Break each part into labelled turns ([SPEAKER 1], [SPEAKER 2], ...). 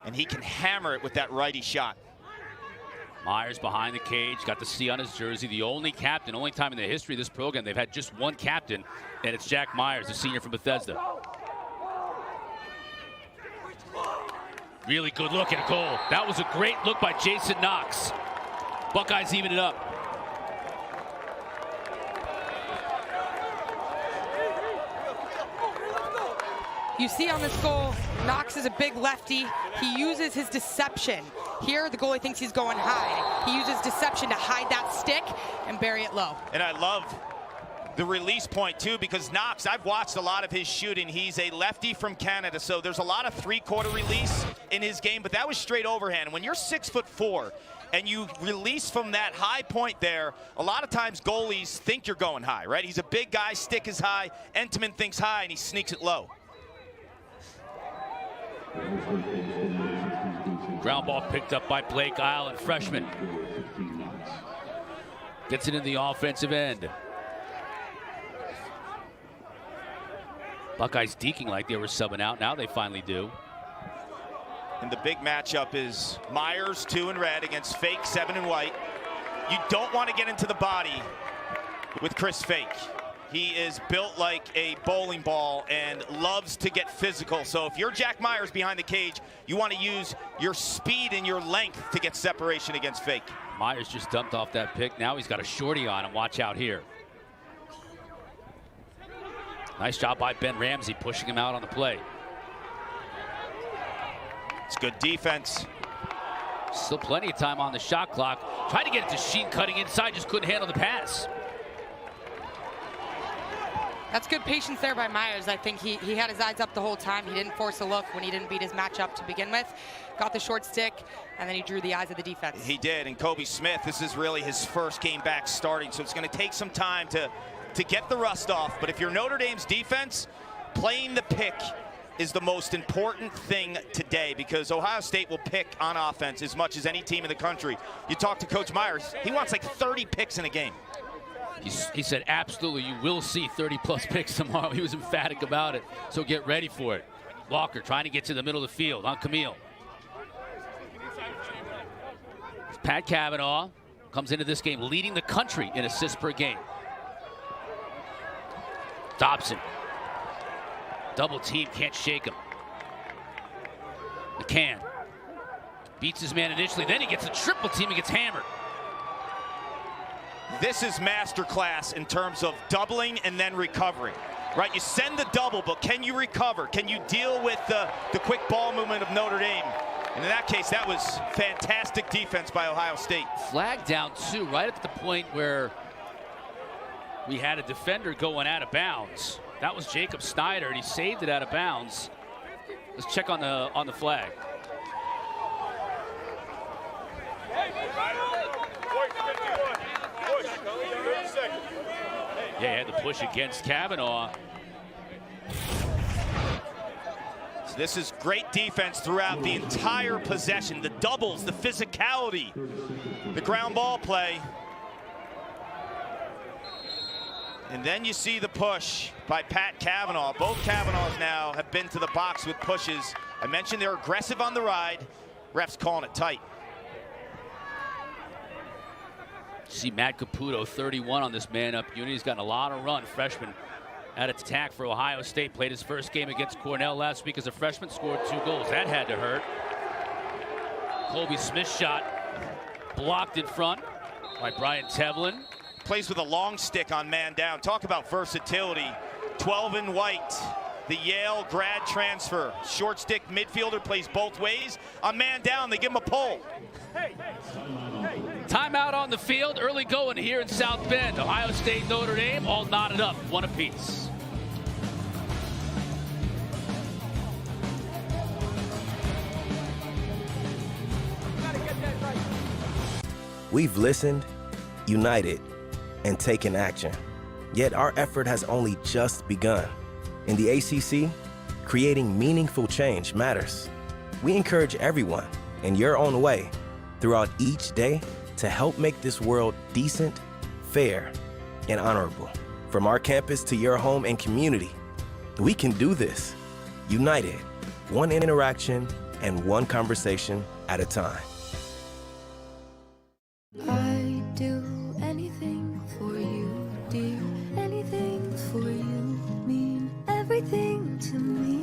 [SPEAKER 1] and he can hammer it with that righty shot.
[SPEAKER 2] Myers behind the cage, got the C on his jersey. The only captain, only time in the history of this program they've had just one captain, and it's Jack Myers, the senior from Bethesda. Really good look at goal. That was a great look by Jason Knox. Buckeyes even it up.
[SPEAKER 3] You see on this goal, Knox is a big lefty. He uses his deception. Here, the goalie thinks he's going high. He uses deception to hide that stick and bury it low.
[SPEAKER 1] And I love the release point too, because Knox, I've watched a lot of his shooting. He's a lefty from Canada, so there's a lot of three-quarter release in his game, but that was straight overhand. When you're 6'4", and you release from that high point there, a lot of times goalies think you're going high, right? He's a big guy, stick is high, Entenmann thinks high, and he sneaks it low.
[SPEAKER 2] Ground ball picked up by Blake Island, freshman. Gets it in the offensive end. Buckeyes deking like they were subbing out. Now they finally do.
[SPEAKER 1] And the big matchup is Myers, 2 in red, against Fake, 7 in white. You don't want to get into the body with Chris Fake. He is built like a bowling ball and loves to get physical. So if you're Jack Myers behind the cage, you want to use your speed and your length to get separation against Fake.
[SPEAKER 2] Myers just dumped off that pick. Now he's got a shorty on him. Watch out here. Nice job by Ben Ramsey pushing him out on the play.
[SPEAKER 1] It's good defense.
[SPEAKER 2] Still plenty of time on the shot clock. Tried to get it to Sheen cutting inside, just couldn't handle the pass.
[SPEAKER 3] That's good patience there by Myers. I think he had his eyes up the whole time. He didn't force a look when he didn't beat his matchup to begin with. Got the short stick, and then he drew the eyes of the defense.
[SPEAKER 1] He did, and Kobe Smith, this is really his first game back starting, so it's going to take some time to get the rust off. But if you're Notre Dame's defense, playing the pick is the most important thing today, because Ohio State will pick on offense as much as any team in the country. You talk to Coach Myers, he wants like 30 picks in a game.
[SPEAKER 2] He said, absolutely, you will see 30-plus picks tomorrow. He was emphatic about it, so get ready for it. Walker trying to get to the middle of the field on Camille. Pat Cavanaugh comes into this game leading the country in assists per game. Dobson. Double team, can't shake him. McCann beats his man initially, then he gets a triple team and gets hammered.
[SPEAKER 1] This is masterclass in terms of doubling and then recovering, right? You send the double, but can you recover? Can you deal with the quick ball movement of Notre Dame? And in that case, that was fantastic defense by Ohio State.
[SPEAKER 2] Flag down too, right at the point where we had a defender going out of bounds. That was Jacob Snyder, and he saved it out of bounds. Let's check on the flag. Yeah, he had the push against Cavanaugh.
[SPEAKER 1] So this is great defense throughout the entire possession. The doubles, the physicality, the ground ball play. And then you see the push by Pat Cavanaugh. Both Cavanaughs now have been to the box with pushes. I mentioned they're aggressive on the ride. Refs calling it tight.
[SPEAKER 2] See Matt Caputo, 31 on this man-up unit. He's gotten a lot of run. Freshman at attack for Ohio State. Played his first game against Cornell last week as a freshman. Scored 2 goals. That had to hurt. Colby Smith's shot blocked in front by Brian Tevlin.
[SPEAKER 1] Plays with a long stick on man down. Talk about versatility. 12 in white. The Yale grad transfer. Short stick midfielder, plays both ways. On man down, they give him a pull.
[SPEAKER 2] Timeout on the field. Early going here in South Bend. Ohio State, Notre Dame, all knotted up, 1 apiece.
[SPEAKER 4] We've listened, united, and taken action. Yet our effort has only just begun. In the ACC, creating meaningful change matters. We encourage everyone, in your own way, throughout each day, to help make this world decent, fair, and honorable. From our campus to your home and community, we can do this. United, one interaction and one conversation at a time.
[SPEAKER 5] I'd do anything for you, dear. Anything for you, mean everything to me.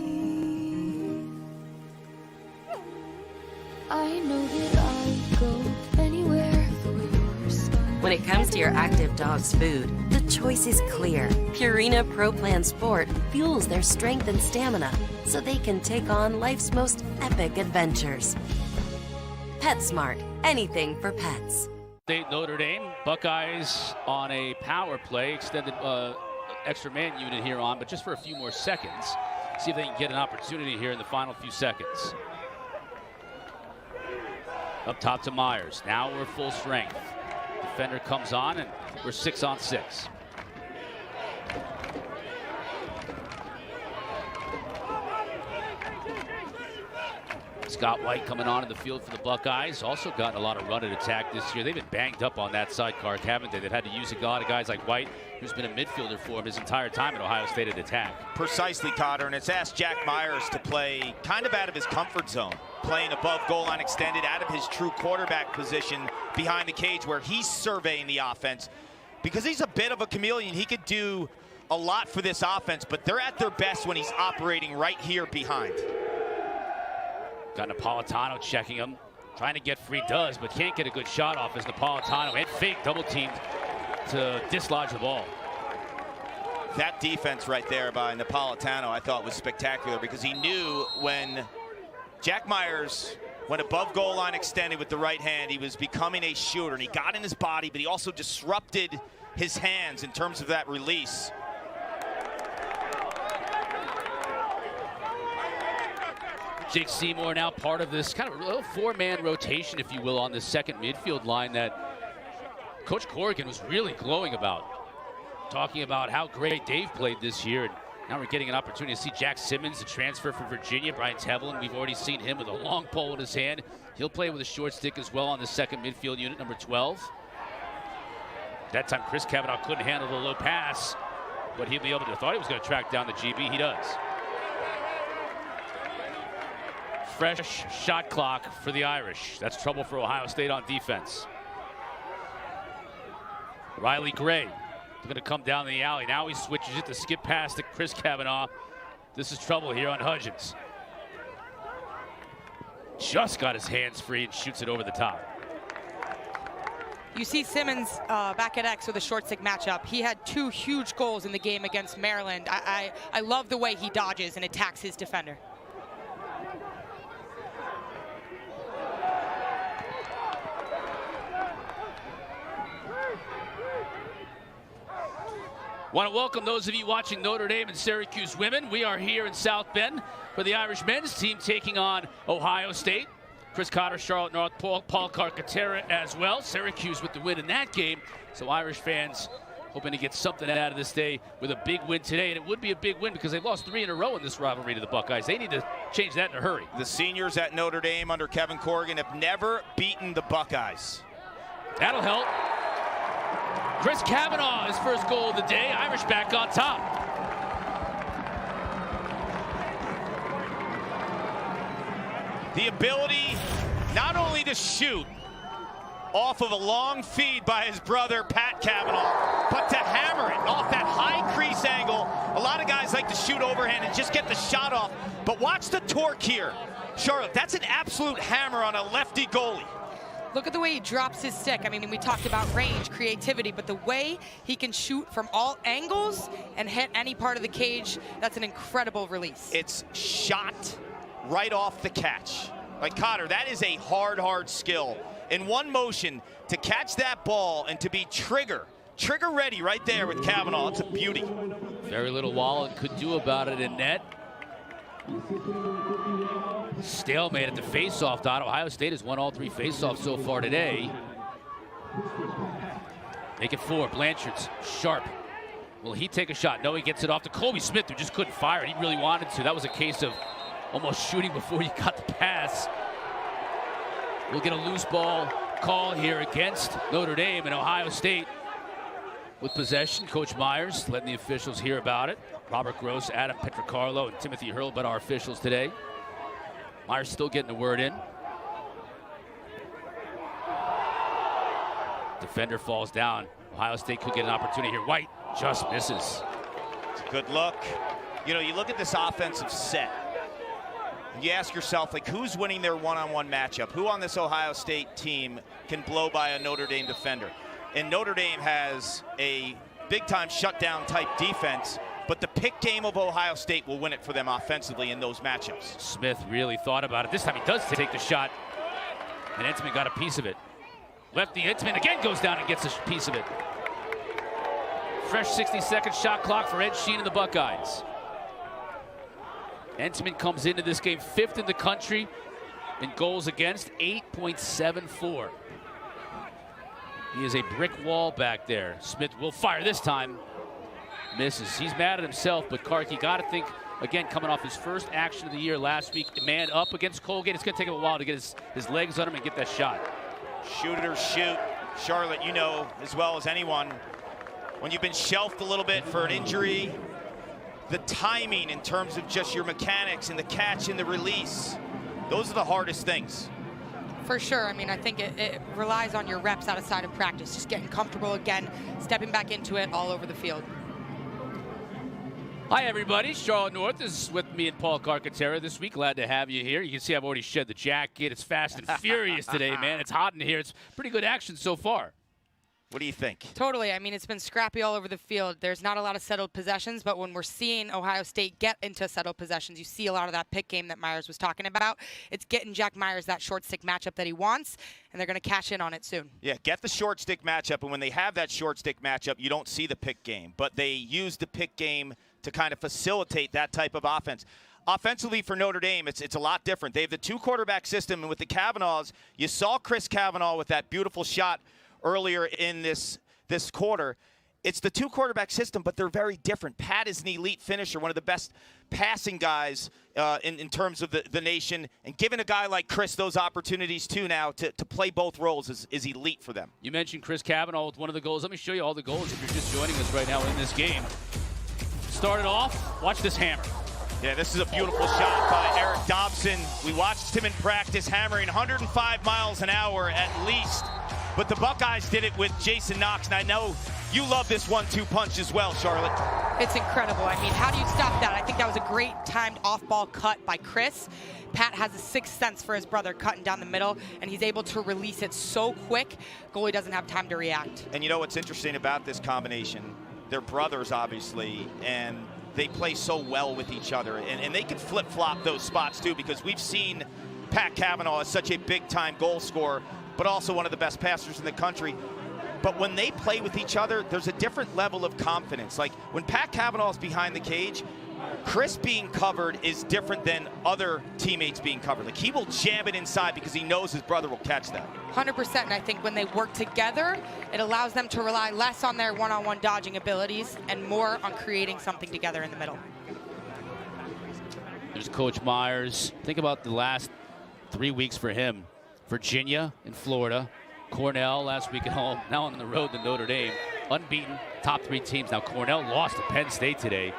[SPEAKER 5] I know that I'd go anywhere for your smile.
[SPEAKER 6] When it comes to your active dog's food, the choice is clear. Purina Pro Plan Sport fuels their strength and stamina so they can take on life's most epic adventures. PetSmart, anything for pets.
[SPEAKER 2] State Notre Dame, Buckeyes on a power play, extended extra man unit here on, but just for a few more seconds. See if they can get an opportunity here in the final few seconds. Up top to Myers. Now we're full strength. Defender comes on, and we're 6-on-6. Scott White coming on in the field for the Buckeyes. Also gotten a lot of run and attack this year. They've been banged up on that sidecar, haven't they? They've had to use a lot of guys like White, who's been a midfielder for him his entire time at Ohio State at attack.
[SPEAKER 1] Precisely, Cotter, and it's asked Jack Myers to play kind of out of his comfort zone, playing above goal line extended, out of his true quarterback position behind the cage where he's surveying the offense. Because he's a bit of a chameleon, he could do a lot for this offense, but they're at their best when he's operating right here behind.
[SPEAKER 2] Got Napolitano checking him, trying to get free, does, but can't get a good shot off as Napolitano and fake double teamed to dislodge the ball.
[SPEAKER 1] That defense right there by Napolitano I thought was spectacular, because he knew when Jack Myers went above goal line extended with the right hand, he was becoming a shooter, and he got in his body, but he also disrupted his hands in terms of that release.
[SPEAKER 2] Jake Seymour now part of this kind of a four-man rotation, if you will, on the second midfield line that Coach Corrigan was really glowing about, talking about how great Dave played this year. And now we're getting an opportunity to see Jack Simmons, the transfer from Virginia. Brian Tevlin, we've already seen him with a long pole in his hand. He'll play with a short stick as well on the second midfield unit, number 12. That time Chris Kavanaugh couldn't handle the low pass, but he'll be able to. Thought he was going to track down the GB. He does. Fresh shot clock for the Irish. That's trouble for Ohio State on defense. Riley Gray going to come down the alley. Now he switches it to skip past to Chris Kavanaugh. This is trouble here on Hudgens. Just got his hands free and shoots it over the top.
[SPEAKER 3] You see Simmons back at X with a short stick matchup. He had 2 huge goals in the game against Maryland. I love the way he dodges and attacks his defender.
[SPEAKER 2] Want to welcome those of you watching Notre Dame and Syracuse women. We are here in South Bend for the Irish men's team taking on Ohio State. Chris Cotter, Charlotte North, Paul Carcaterra as well. Syracuse with the win in that game. So Irish fans hoping to get something out of this day with a big win today. And it would be a big win because they've lost 3 in a row in this rivalry to the Buckeyes. They need to change that in a hurry.
[SPEAKER 1] The seniors at Notre Dame under Kevin Corrigan have never beaten the Buckeyes.
[SPEAKER 2] That'll help. Chris Kavanaugh, his first goal of the day. Irish back on top.
[SPEAKER 1] The ability not only to shoot off of a long feed by his brother, Pat Kavanaugh, but to hammer it off that high crease angle. A lot of guys like to shoot overhand and just get the shot off, but watch the torque here. Charlotte, that's an absolute hammer on a lefty goalie.
[SPEAKER 3] Look at the way he drops his stick. I mean, we talked about range, creativity, but the way he can shoot from all angles and hit any part of the cage, that's an incredible release.
[SPEAKER 1] It's shot right off the catch. Like Cotter, that is a hard skill. In one motion, to catch that ball and to be trigger ready right there with Kavanaugh, it's a beauty.
[SPEAKER 2] Very little Wallen could do about it in net. Stalemate at the faceoff dot. Ohio State has won all 3 faceoffs so far today. Make it 4. Blanchard's sharp. Will he take a shot? No, he gets it off to Colby Smith, who just couldn't fire it. He really wanted to. That was a case of almost shooting before you got the pass. We'll get a loose ball call here against Notre Dame, and Ohio State with possession. Coach Myers letting the officials hear about it. Robert Gross, Adam Petrocarlo, and Timothy Hurlbut are officials today. Myers still getting the word in. Defender falls down. Ohio State could get an opportunity here. White just misses.
[SPEAKER 1] It's a good look. You know, you look at this offensive set, and you ask yourself, like, who's winning their one-on-one matchup? Who on this Ohio State team can blow by a Notre Dame defender? And Notre Dame has a big-time shutdown type defense, but the pick game of Ohio State will win it for them offensively in those matchups.
[SPEAKER 2] Smith really thought about it. This time he does take the shot, and Entman got a piece of it. Lefty Entman again goes down and gets a piece of it. Fresh 60-second shot clock for Ed Sheen and the Buckeyes. Entman comes into this game 5th in the country in goals against, 8.74. He is a brick wall back there. Smith will fire this time. Misses. He's mad at himself, but Clark, you got to think, again, coming off his first action of the year last week, man up against Colgate. It's going to take him a while to get his legs on him and get that shot.
[SPEAKER 1] Shoot it or shoot. Charlotte, you know as well as anyone, when you've been shelved a little bit for an injury, the timing in terms of just your mechanics and the catch and the release, those are the hardest things.
[SPEAKER 3] For sure. I mean, I think it relies on your reps outside of practice, just getting comfortable again, stepping back into it all over the field.
[SPEAKER 2] Hi, everybody. Charlotte North is with me and Paul Carcaterra this week. Glad to have you here. You can see I've already shed the jacket. It's fast and furious today, man. It's hot in here. It's pretty good action so far.
[SPEAKER 1] What do you think?
[SPEAKER 3] Totally. I mean, it's been scrappy all over the field. There's not a lot of settled possessions, but when we're seeing Ohio State get into settled possessions, you see a lot of that pick game that Myers was talking about. It's getting Jack Myers that short stick matchup that he wants, and they're going to cash in on it soon. Yeah,
[SPEAKER 1] get the short stick matchup, and when they have that short stick matchup, you don't see the pick game, but they use the pick game to kind of facilitate that type of offense. Offensively for Notre Dame, it's a lot different. They have the 2-quarterback system, and with the Kavanaughs, you saw Chris Kavanaugh with that beautiful shot earlier in this quarter. It's the 2-quarterback system, but they're very different. Pat is an elite finisher, one of the best passing guys in terms of the nation, and giving a guy like Chris those opportunities too now to play both roles is elite for them.
[SPEAKER 2] You mentioned Chris Kavanaugh with one of the goals. Let me show you all the goals if you're just joining us right now in this game. Started off, watch this hammer.
[SPEAKER 1] Yeah, this is a beautiful shot by Eric Dobson. We watched him in practice hammering 105 miles an hour at least. But the Buckeyes did it with Jason Knox, and I know you love this 1-2 punch as well, Charlotte.
[SPEAKER 3] It's incredible. I mean, how do you stop that? I think that was a great timed off-ball cut by Chris. Pat has a sixth sense for his brother cutting down the middle, and he's able to release it so quick, goalie doesn't have time to react.
[SPEAKER 1] And you know what's interesting about this combination? They're brothers, obviously, and they play so well with each other. And they can flip-flop those spots, too, because we've seen Pat Kavanaugh as such a big-time goal scorer, but also one of the best passers in the country. But when they play with each other, there's a different level of confidence. Like, when Pat Kavanaugh is behind the cage, Chris being covered is different than other teammates being covered. Like, he will jam it inside because he knows his brother will catch that.
[SPEAKER 3] 100%, and I think when they work together, it allows them to rely less on their one-on-one dodging abilities and more on creating something together in the middle.
[SPEAKER 2] There's Coach Myers. Think about the last 3 weeks for him. Virginia in Florida, Cornell last week at home, now on the road to Notre Dame. Unbeaten, top 3 teams. Now Cornell lost to Penn State today.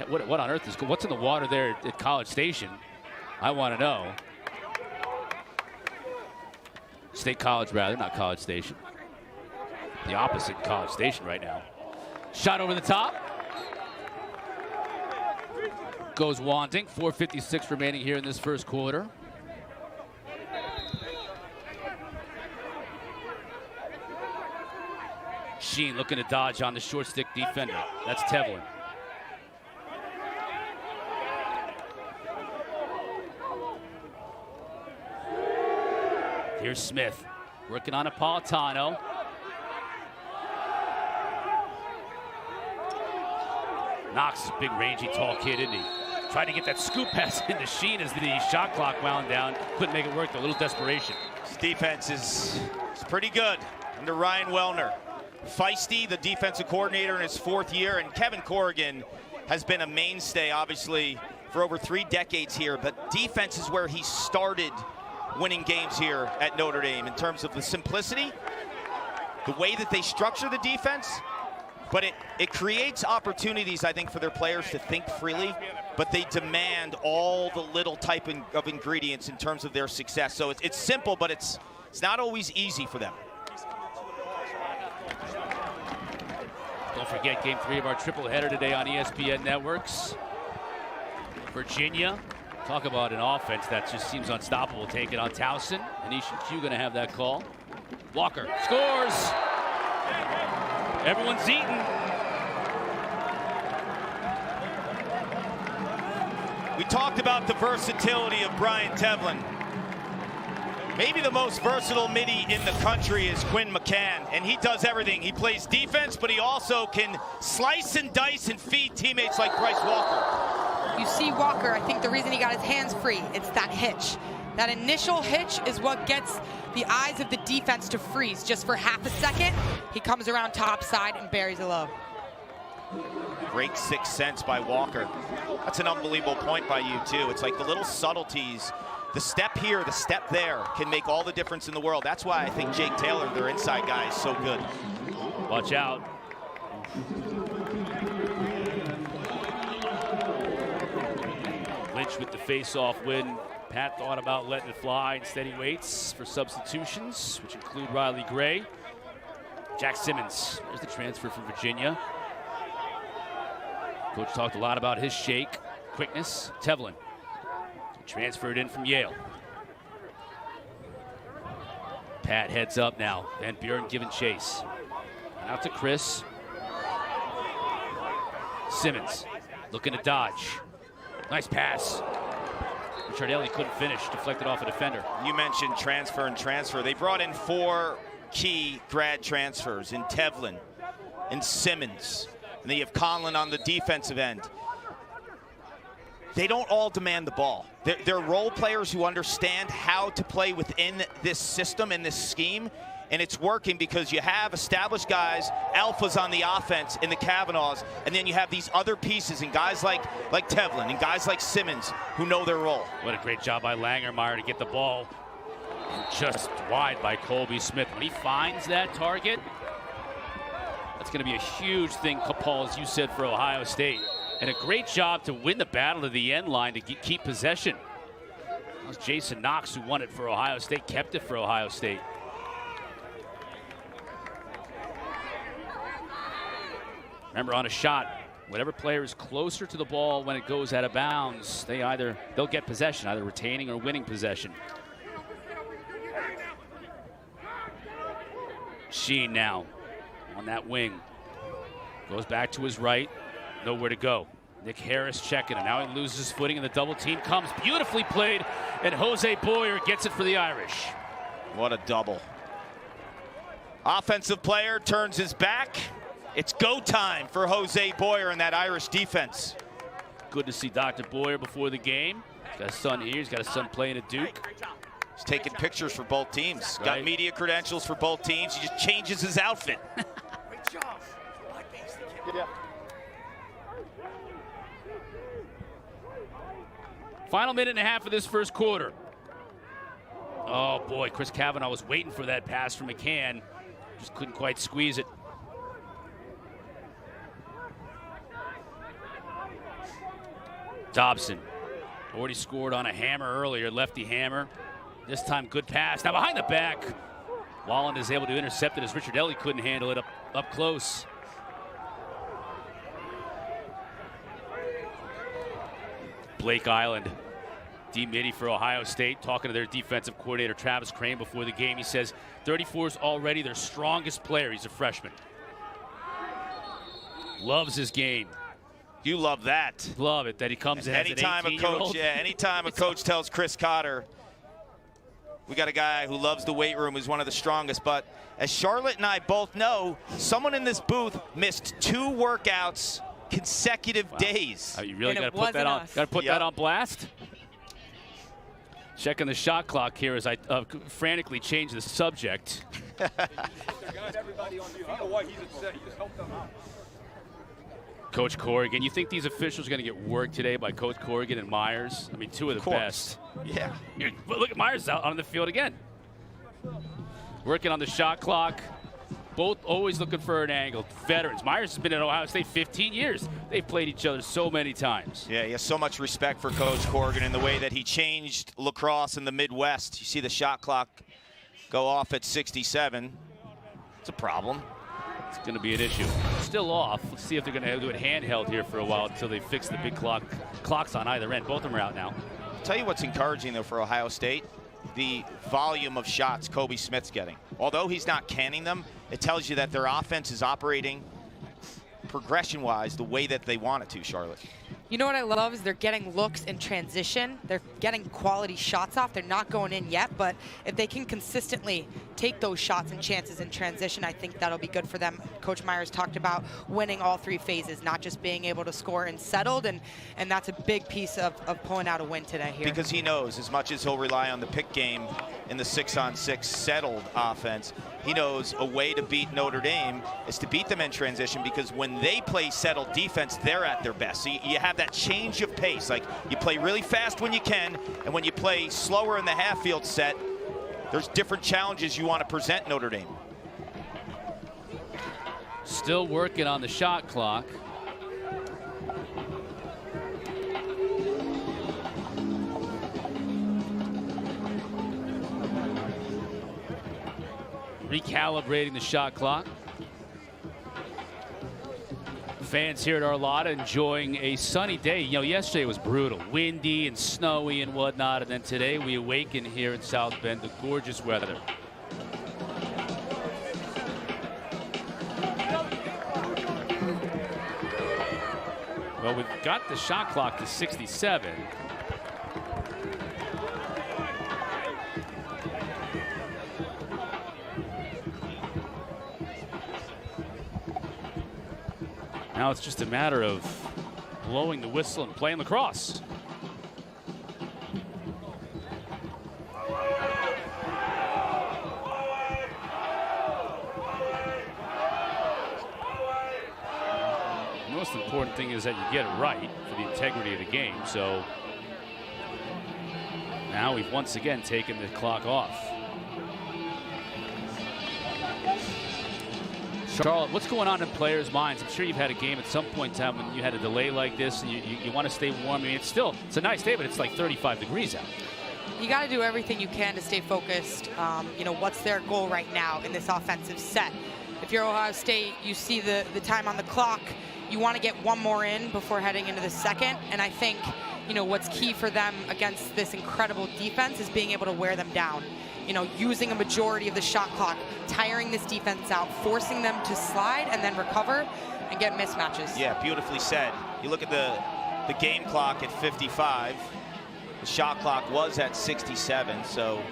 [SPEAKER 2] What on earth is, what's in the water there at College Station? I want to know. State College, rather, not College Station. The opposite, College Station right now. Shot over the top. Goes wanting. 4:56 remaining here in this first quarter. Sheen looking to dodge on the short stick defender. That's Tevlin. Here's Smith working on Napolitano. Knox is a big, rangy, tall kid, isn't he? Tried to get that scoop pass into Sheen as the shot clock wound down. Couldn't make it work, a little desperation.
[SPEAKER 1] His defense is pretty good under Ryan Wellner. Feisty, the defensive coordinator in his 4th year, and Kevin Corrigan has been a mainstay, obviously, for over 3 decades here, but defense is where he started winning games here at Notre Dame in terms of the simplicity, the way that they structure the defense, But it creates opportunities, I think, for their players to think freely, but they demand all the little type of ingredients in terms of their success. So it's simple, but it's not always easy for them.
[SPEAKER 2] Don't forget Game 3 of our triple header today on ESPN Networks. Virginia, talk about an offense that just seems unstoppable. Take it on Towson. Anishan Q going to have that call. Walker scores. Everyone's eating.
[SPEAKER 1] We talked about the versatility of Brian Tevlin. Maybe the most versatile midi in the country is Quinn McCann, and he does everything. He plays defense, but he also can slice and dice and feed teammates like Bryce Walker.
[SPEAKER 3] You see Walker, I think the reason he got his hands free, it's that hitch. That initial hitch is what gets the eyes of the defense to freeze. Just for half a second, he comes around top side and buries a low.
[SPEAKER 1] Great sixth sense by Walker. That's an unbelievable point by you, too. It's like the little subtleties. The step here, the step there can make all the difference in the world. That's why I think Jake Taylor, their inside guy, is so good.
[SPEAKER 2] Watch out. Lynch with the face-off win. Pat thought about letting it fly. Instead, he waits for substitutions, which include Riley Gray. Jack Simmons, there's the transfer from Virginia. Coach talked a lot about his shake, quickness. Tevlin, transferred in from Yale. Pat heads up now. Van Buren giving chase. Out to Chris. Simmons looking to dodge. Nice pass. Ricciardelli couldn't finish, deflected off a defender.
[SPEAKER 1] You mentioned transfer and transfer. They brought in 4 key grad transfers in Tevlin and Simmons. And then you have Conlon on the defensive end. They don't all demand the ball. They're role players who understand how to play within this system and this scheme, and it's working because you have established guys, alphas on the offense in the Kavanaughs, and then you have these other pieces and guys like Tevlin and guys like Simmons who know their role.
[SPEAKER 2] What a great job by Langermeyer to get the ball just wide by Colby Smith. When he finds that target, that's going to be a huge thing, Paul, as you said, for Ohio State. And a great job to win the battle to the end line to keep possession. That was Jason Knox who won it for Ohio State, kept it for Ohio State. Remember, on a shot, whatever player is closer to the ball when it goes out of bounds, they'll get possession, either retaining or winning possession. Sheen now on that wing. Goes back to his right. Nowhere to go. Nick Harris checking him. Now he loses his footing and the double team comes. Beautifully played, and Jose Boyer gets it for the Irish.
[SPEAKER 1] What a double. Offensive player turns his back. It's go time for Jose Boyer and that Irish defense.
[SPEAKER 2] Good to see Dr. Boyer before the game. He's got a son here. He's got a son playing at Duke.
[SPEAKER 1] He's taking pictures for both teams.
[SPEAKER 2] Right.
[SPEAKER 1] Got media credentials for both teams. He just changes his outfit.
[SPEAKER 7] Yeah.
[SPEAKER 2] Final minute and a half of this first quarter. Oh boy, Chris Kavanaugh was waiting for that pass from McCann. Just couldn't quite squeeze it. Dobson already scored on a hammer earlier, lefty hammer. This time good pass. Now behind the back. Wallen is able to intercept it as Ricciardelli couldn't handle it up close. Blake Island, D-Midi for Ohio State, talking to their defensive coordinator, Travis Crane, before the game. He says 34 is already their strongest player. He's a freshman. Loves his game.
[SPEAKER 1] You love that.
[SPEAKER 2] Love it, that he comes in as an 18-year-old.
[SPEAKER 1] Anytime a coach tells Chris Cotter, we got a guy who loves the weight room, who's one of the strongest. But as Charlotte and I both know, someone in this booth missed 2 workouts consecutive days.
[SPEAKER 2] Oh, you really got to put that on. Got to put that on blast. Checking the shot clock here as I frantically change the subject. Coach Corrigan, you think these officials are going to get worked today by Coach Corrigan and Myers? I mean, 2 of the best.
[SPEAKER 1] Yeah.
[SPEAKER 2] Look at Myers out on the field again. Working on the shot clock. both always looking for an angle. Veterans. Myers has been at Ohio State 15 years. They've played each other so many times.
[SPEAKER 1] Yeah, he has so much respect for Coach Corrigan in the way that he changed lacrosse in the Midwest. You see the shot clock go off at 67. It's a problem.
[SPEAKER 2] It's going to be an issue. Still off. Let's see if they're going to do it handheld here for a while until they fix the big clocks on either end. Both of them are out now.
[SPEAKER 1] I'll tell you what's encouraging, though, for Ohio State. The volume of shots Kobe Smith's getting. Although he's not canning them, it tells you that their offense is operating progression-wise the way that they want it to, Charlotte.
[SPEAKER 3] You know what I love is they're getting looks in transition. They're getting quality shots off. They're not going in yet, but if they can consistently take those shots and chances in transition, I think that'll be good for them. Coach Myers talked about winning all three phases, not just being able to score and settled, and that's a big piece of pulling out a win today here.
[SPEAKER 1] Because he knows as much as he'll rely on the pick game in the 6-on-6 settled offense, he knows a way to beat Notre Dame is to beat them in transition, because when they play settled defense, they're at their best. So you have that change of pace. Like, you play really fast when you can, and when you play slower in the half-field set, there's different challenges you want to present Notre Dame.
[SPEAKER 2] Still working on the shot clock. Recalibrating the shot clock. Fans here at Arlotta enjoying a sunny day. You know, yesterday was brutal, windy and snowy and whatnot, and then today we awaken here in South Bend to gorgeous weather. Well, we've got the shot clock to 67. Now it's just a matter of blowing the whistle and playing lacrosse. The most important thing is that you get it right for the integrity of the game. So now we've once again taken the clock off. Charlotte, what's going on in players' minds? I'm sure you've had a game at some point in time when you had a delay like this and you want to stay warm. I mean, it's a nice day, but it's like 35 degrees out.
[SPEAKER 3] You got to do everything you can to stay focused. You know, what's their goal right now in this offensive set? If you're Ohio State, you see the time on the clock. You want to get one more in before heading into the second. And I think, you know, what's key for them against this incredible defense is being able to wear them down. You know, using a majority of the shot clock, tiring this defense out, forcing them to slide and then recover and get mismatches.
[SPEAKER 1] Yeah, beautifully said. You look at the game clock at 55. The shot clock was at 67, so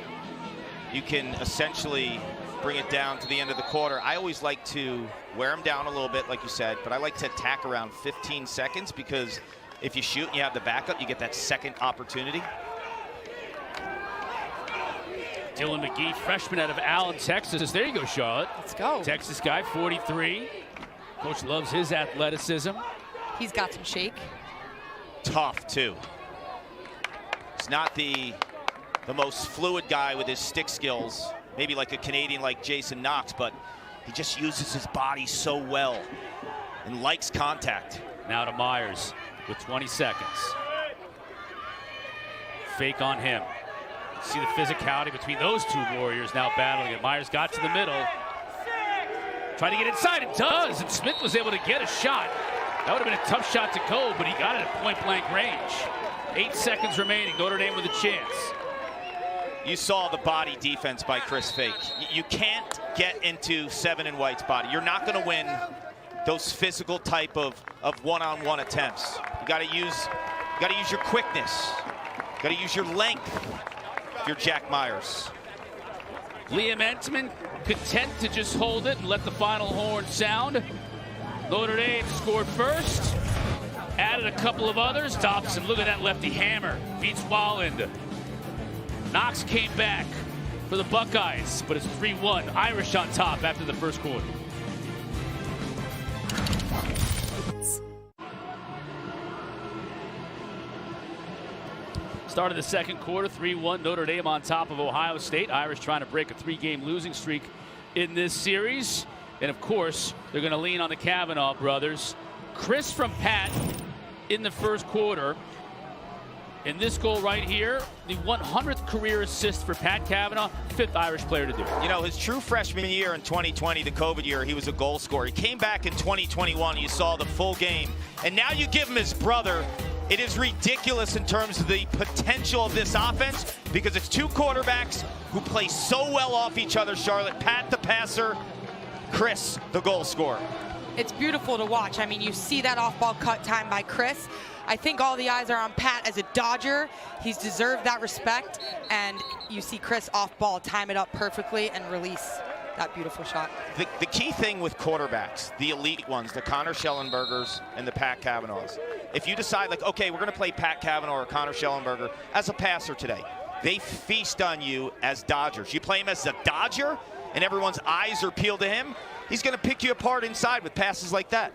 [SPEAKER 1] you can essentially bring it down to the end of the quarter. I always like to wear them down a little bit, like you said, but I like to attack around 15 seconds, because if you shoot and you have the backup, you get that second opportunity.
[SPEAKER 2] Dylan McGee, freshman out of Allen, Texas. There you go, Charlotte.
[SPEAKER 3] Let's go.
[SPEAKER 2] Texas guy, 43. Coach loves his athleticism.
[SPEAKER 3] He's got some shake.
[SPEAKER 1] Tough, too. He's not the most fluid guy with his stick skills, maybe like a Canadian like Jason Knox, but he just uses his body so well and likes contact.
[SPEAKER 2] Now to Myers with 20 seconds. Fake on him. See the physicality between those two warriors now battling it. Myers got to the middle. Trying to get inside, it does, and Smith was able to get a shot. That would have been a tough shot to go, but he got it at point-blank range. 8 seconds remaining, Notre Dame with a chance.
[SPEAKER 1] You saw the body defense by Chris Fake. You can't get into Seven and White's body. You're not going to win those physical type of one-on-one attempts. You got to use your quickness. You got to use your length. If you're Jack Myers.
[SPEAKER 2] Liam Entman content to just hold it and let the final horn sound. Notre Dame scored first, added a couple of others. Dobson, look at that lefty hammer, beats Walland. Knox came back for the Buckeyes, but it's 3-1. Irish on top after the first quarter. Start of the second quarter, 3-1, Notre Dame on top of Ohio State. Irish trying to break a 3-game losing streak in this series. And of course, they're going to lean on the Kavanaugh brothers. Chris from Pat in the first quarter. And this goal right here, the 100th career assist for Pat Kavanaugh, 5th Irish player to do it.
[SPEAKER 1] You know, his true freshman year in 2020, the COVID year, he was a goal scorer. He came back in 2021, you saw the full game. And now you give him his brother. It is ridiculous in terms of the potential of this offense because it's two quarterbacks who play so well off each other, Charlotte. Pat the passer, Chris the goal scorer.
[SPEAKER 3] It's beautiful to watch. I mean, you see that off-ball cut time by Chris. I think all the eyes are on Pat as a Dodger. He's deserved that respect, and you see Chris off-ball time it up perfectly and release that beautiful shot.
[SPEAKER 1] The key thing with quarterbacks, the elite ones, the Connor Schellenbergers and the Pat Kavanaughs, if you decide, like, okay, we're going to play Pat Kavanaugh or Connor Schellenberger as a passer today, they feast on you as Dodgers. You play him as a Dodger, and everyone's eyes are peeled to him, he's going to pick you apart inside with passes like that.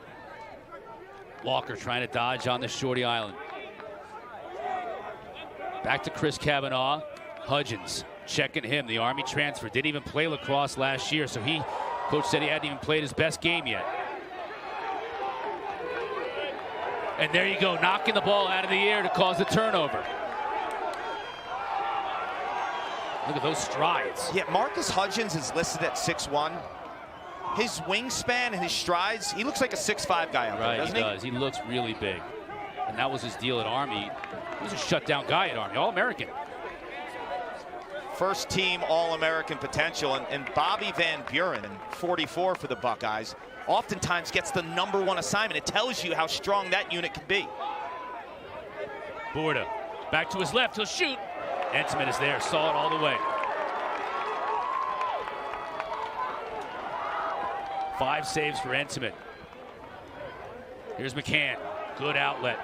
[SPEAKER 2] Walker trying to dodge on the shorty island. Back to Chris Kavanaugh. Hudgens checking him. The Army transfer. Didn't even play lacrosse last year, so coach said he hadn't even played his best game yet. And there you go, knocking the ball out of the air to cause the turnover. Look at those strides.
[SPEAKER 1] Yeah, Marcus Hudgens is listed at 6'1". His wingspan and his strides, he looks like a 6'5" guy out there, doesn't he?
[SPEAKER 2] Right, he does. He looks really big. And that was his deal at Army. He was a shutdown guy at Army, All-American.
[SPEAKER 1] First team All-American potential. And Bobby Van Buren, 44 for the Buckeyes, oftentimes gets the #1 assignment. It tells you how strong that unit can be.
[SPEAKER 2] Borda back to his left, he'll shoot. Entman is there, saw it all the way. 5 saves for Entman. Here's McCann, good outlet.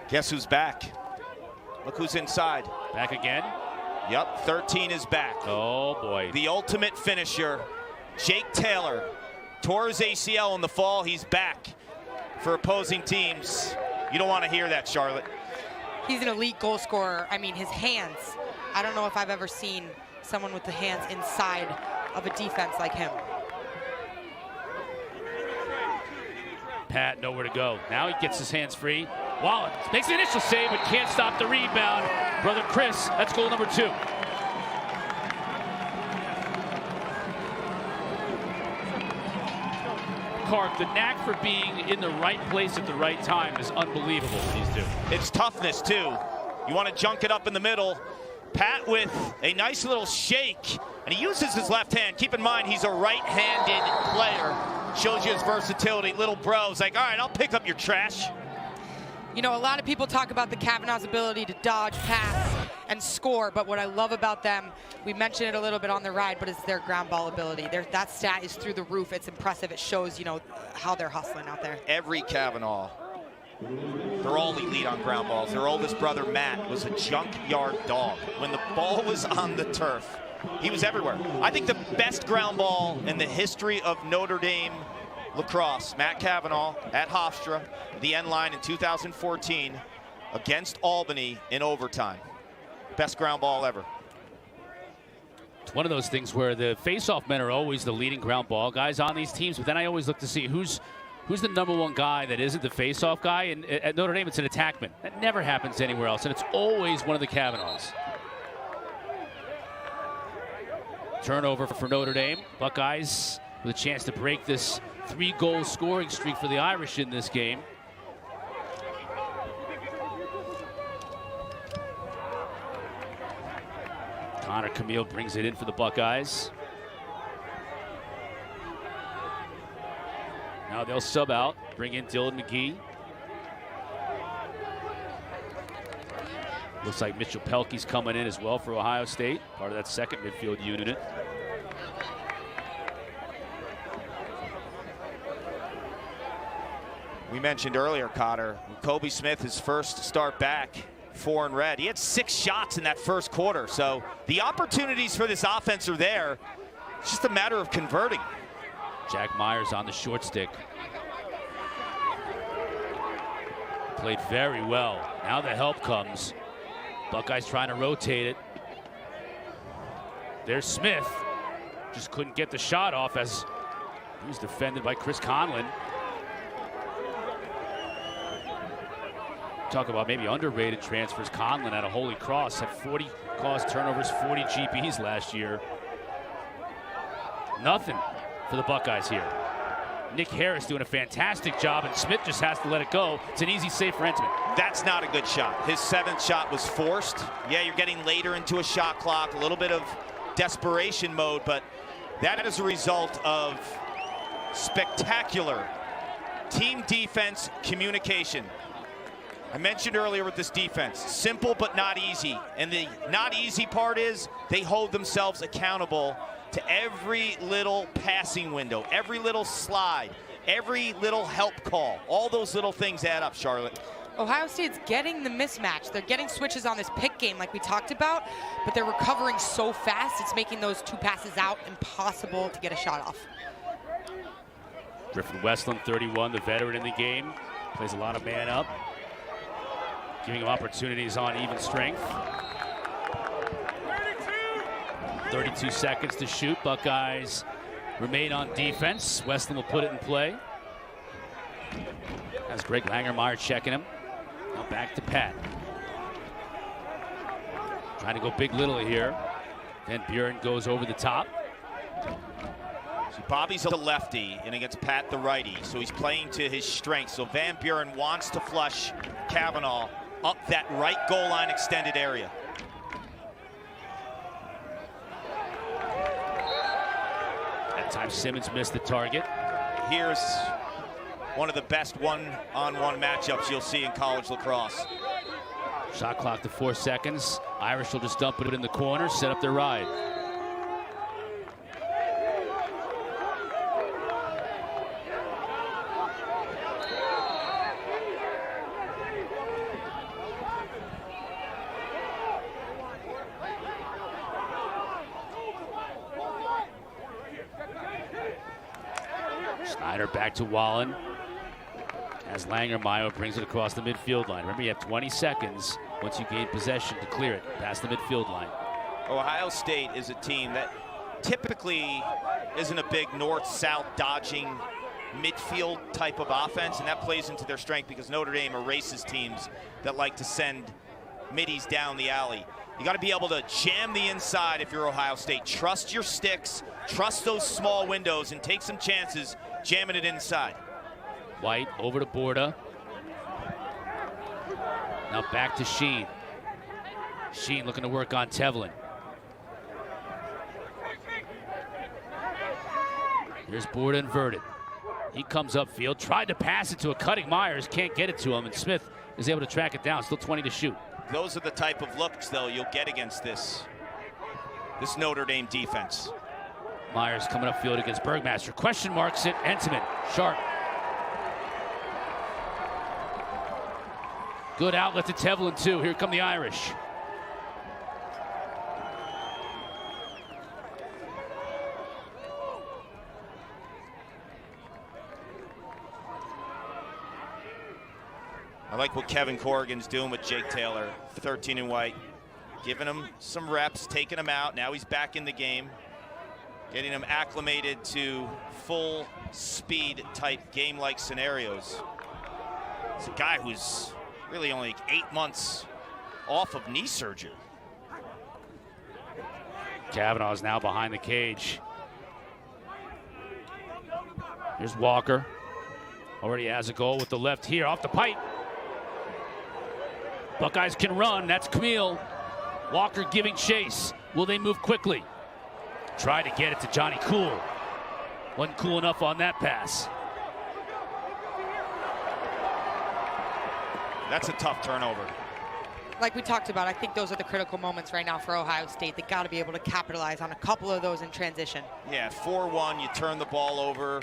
[SPEAKER 1] Guess who's back? Look who's inside.
[SPEAKER 2] Back again?
[SPEAKER 1] Yep, 13 is back.
[SPEAKER 2] Oh boy.
[SPEAKER 1] The ultimate finisher, Jake Taylor, tore his ACL in the fall. He's back for opposing teams. You don't want to hear that, Charlotte.
[SPEAKER 3] He's an elite goal scorer. I mean, his hands. I don't know if I've ever seen someone with the hands inside of a defense like him.
[SPEAKER 2] Pat nowhere to go. Now he gets his hands free. Wallen makes the initial save but can't stop the rebound. Brother Chris, that's goal number 2. Clark, the knack for being in the right place at the right time is unbelievable with these two.
[SPEAKER 1] It's toughness, too. You want to junk it up in the middle. Pat with a nice little shake, and he uses his left hand. Keep in mind, he's a right-handed player. Shows you his versatility. Little bro's like, all right, I'll pick up your trash.
[SPEAKER 3] You know, a lot of people talk about the Kavanaugh's ability to dodge, pass, and score, but what I love about them, we mentioned it a little bit on the ride, but it's their ground ball ability. That stat is through the roof. It's impressive. It shows, you know, how they're hustling out there.
[SPEAKER 1] Every Kavanaugh, they're all elite on ground balls. Their oldest brother, Matt, was a junkyard dog. When the ball was on the turf, he was everywhere. I think the best ground ball in the history of Notre Dame lacrosse, Matt Kavanaugh at Hofstra, the end line in 2014 against Albany in overtime. Best ground ball ever.
[SPEAKER 2] It's one of those things where the face-off men are always the leading ground ball guys on these teams, but then I always look to see who's the #1 guy that isn't the face-off guy, and at Notre Dame it's an attackman. That never happens anywhere else, and it's always one of the Kavanaughs. Turnover for Notre Dame. Buckeyes with a chance to break this 3-goal scoring streak for the Irish in this game. Connor Camille brings it in for the Buckeyes. Now they'll sub out, bring in Dylan McGee. Looks like Mitchell Pelkey's coming in as well for Ohio State, part of that second midfield unit.
[SPEAKER 1] We mentioned earlier, Cotter, Kobe Smith, his first start back, 4 in red. He had 6 shots in that first quarter, so the opportunities for this offense are there. It's just a matter of converting.
[SPEAKER 2] Jack Myers on the short stick. Played very well. Now the help comes. Buckeyes trying to rotate it. There's Smith. Just couldn't get the shot off as he was defended by Chris Conlon. Talk about maybe underrated transfers. Conlon out of Holy Cross had 40 caused turnovers, 40 GPs last year. Nothing for the Buckeyes here. Nick Harris doing a fantastic job, and Smith just has to let it go. It's an easy save for Entman.
[SPEAKER 1] That's not a good shot. His 7th shot was forced. Yeah, you're getting later into a shot clock, a little bit of desperation mode, but that is a result of spectacular team defense communication. I mentioned earlier with this defense, simple but not easy. And the not easy part is they hold themselves accountable to every little passing window, every little slide, every little help call. All those little things add up, Charlotte.
[SPEAKER 3] Ohio State's getting the mismatch. They're getting switches on this pick game like we talked about, but they're recovering so fast, it's making those 2 passes out impossible to get a shot off.
[SPEAKER 2] Griffin Westland, 31, the veteran in the game. Plays a lot of man up, giving him opportunities on even strength. 32 seconds to shoot. Buckeyes remain on defense. Westland will put it in play. As Greg Langermeyer checking him. Now back to Pat. Trying to go big little here. Then Buren goes over the top.
[SPEAKER 1] See, Bobby's a lefty and against Pat the righty, so he's playing to his strength. So Van Buren wants to flush Kavanaugh up that right goal line extended area.
[SPEAKER 2] That time Simmons missed the target.
[SPEAKER 1] Here's one of the best one-on-one matchups you'll see in college lacrosse.
[SPEAKER 2] Shot clock to 4 seconds. Irish will just dump it in the corner, set up their ride. Snyder back to Wallen as Langermeyer brings it across the midfield line. Remember, you have 20 seconds once you gain possession to clear it past the midfield line.
[SPEAKER 1] Ohio State is a team that typically isn't a big north-south dodging midfield type of offense, and that plays into their strength because Notre Dame erases teams that like to send middies down the alley. You got to be able to jam the inside if you're Ohio State. Trust your sticks, trust those small windows, and take some chances jamming it inside.
[SPEAKER 2] White over to Borda. Now back to Sheen. Sheen looking to work on Tevlin. Here's Borda inverted. He comes upfield, tried to pass it to a cutting Myers, can't get it to him, and Smith is able to track it down. Still 20 to shoot.
[SPEAKER 1] Those are the type of looks, though, you'll get against this Notre Dame defense.
[SPEAKER 2] Myers coming upfield against Bergmaster. Question marks it. Entman. Sharp. Good outlet to Tevlin, too. Here come the Irish.
[SPEAKER 1] I like what Kevin Corrigan's doing with Jake Taylor, 13 and white. Giving him some reps, taking him out. Now he's back in the game. Getting him acclimated to full speed type game-like scenarios. It's a guy who's really only 8 months off of knee surgery.
[SPEAKER 2] Kavanaugh is now behind the cage. Here's Walker. Already has a goal with the left here off the pipe. Buckeyes can run. That's Camille. Walker giving chase. Will they move quickly? Try to get it to Johnny Cool. Wasn't cool enough on that pass.
[SPEAKER 1] That's a tough turnover.
[SPEAKER 3] Like we talked about, I think those are the critical moments right now for Ohio State. They got to be able to capitalize on a couple of those in transition.
[SPEAKER 1] Yeah, 4-1, you turn the ball over.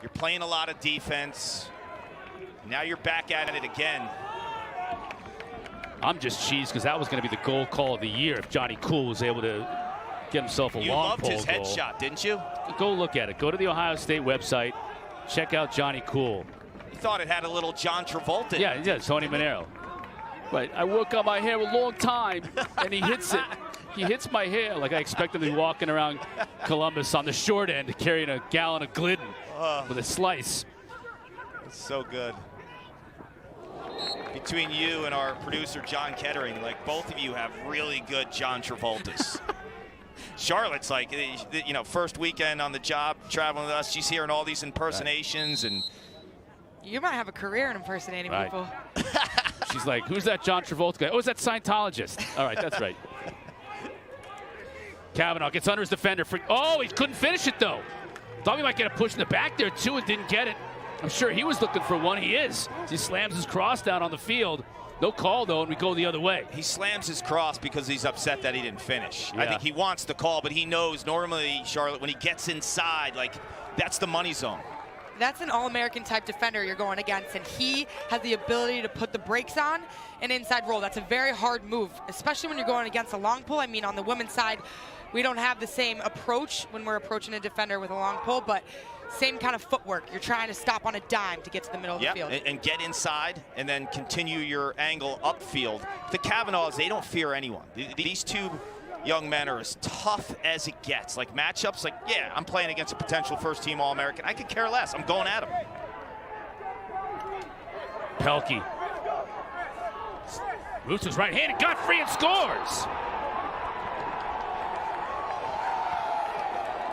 [SPEAKER 1] You're playing a lot of defense. Now you're back at it again.
[SPEAKER 2] I'm just cheesed because that was going to be the goal call of the year if Johnny Cool was able to get himself a
[SPEAKER 1] You
[SPEAKER 2] long
[SPEAKER 1] loved
[SPEAKER 2] pole
[SPEAKER 1] his
[SPEAKER 2] goal.
[SPEAKER 1] headshot, didn't you?
[SPEAKER 2] Go look at it. Go to the Ohio State website. Check out Johnny Cool.
[SPEAKER 1] You thought it had a little John Travolta.
[SPEAKER 2] Yeah, Tony Manero. Right, I work on my hair a long time, and he hits it. He hits my hair like I expect him to be walking around Columbus on the short end carrying a gallon of Glidden with a slice.
[SPEAKER 1] It's so good. Between you and our producer, John Kettering, like both of you have really good John Travoltas. Charlotte's like, you know, first weekend on the job, traveling with us. She's hearing all these impersonations. And
[SPEAKER 3] You might have a career in impersonating people.
[SPEAKER 2] She's like, who's that John Travolta guy? Oh, it's that Scientologist. All right, that's right. Kavanaugh gets under his defender. Oh, he couldn't finish it, though. Thought he might get a push in the back there, too, and didn't get it. I'm sure he was looking for one. He is. He slams his cross down on the field. No call, though, and we go the other way.
[SPEAKER 1] He slams his cross because he's upset that he didn't finish.
[SPEAKER 2] Yeah.
[SPEAKER 1] I think he wants the call, but he knows normally, Charlotte, when he gets inside, like, that's the money zone.
[SPEAKER 3] That's an All-American type defender you're going against, and he has the ability to put the brakes on an inside roll. That's a very hard move, especially when you're going against a long pull. I mean, on the women's side, we don't have the same approach when we're approaching a defender with a long pull, but same kind of footwork. You're trying to stop on a dime to get to the middle of the field.
[SPEAKER 1] And get inside and then continue your angle upfield. The Kavanaughs, they don't fear anyone. These two young men are as tough as it gets. Like matchups, like, yeah, I'm playing against a potential first-team All-American. I could care less. I'm going at him.
[SPEAKER 2] Pelkey. Roots his right hand and got free and scores.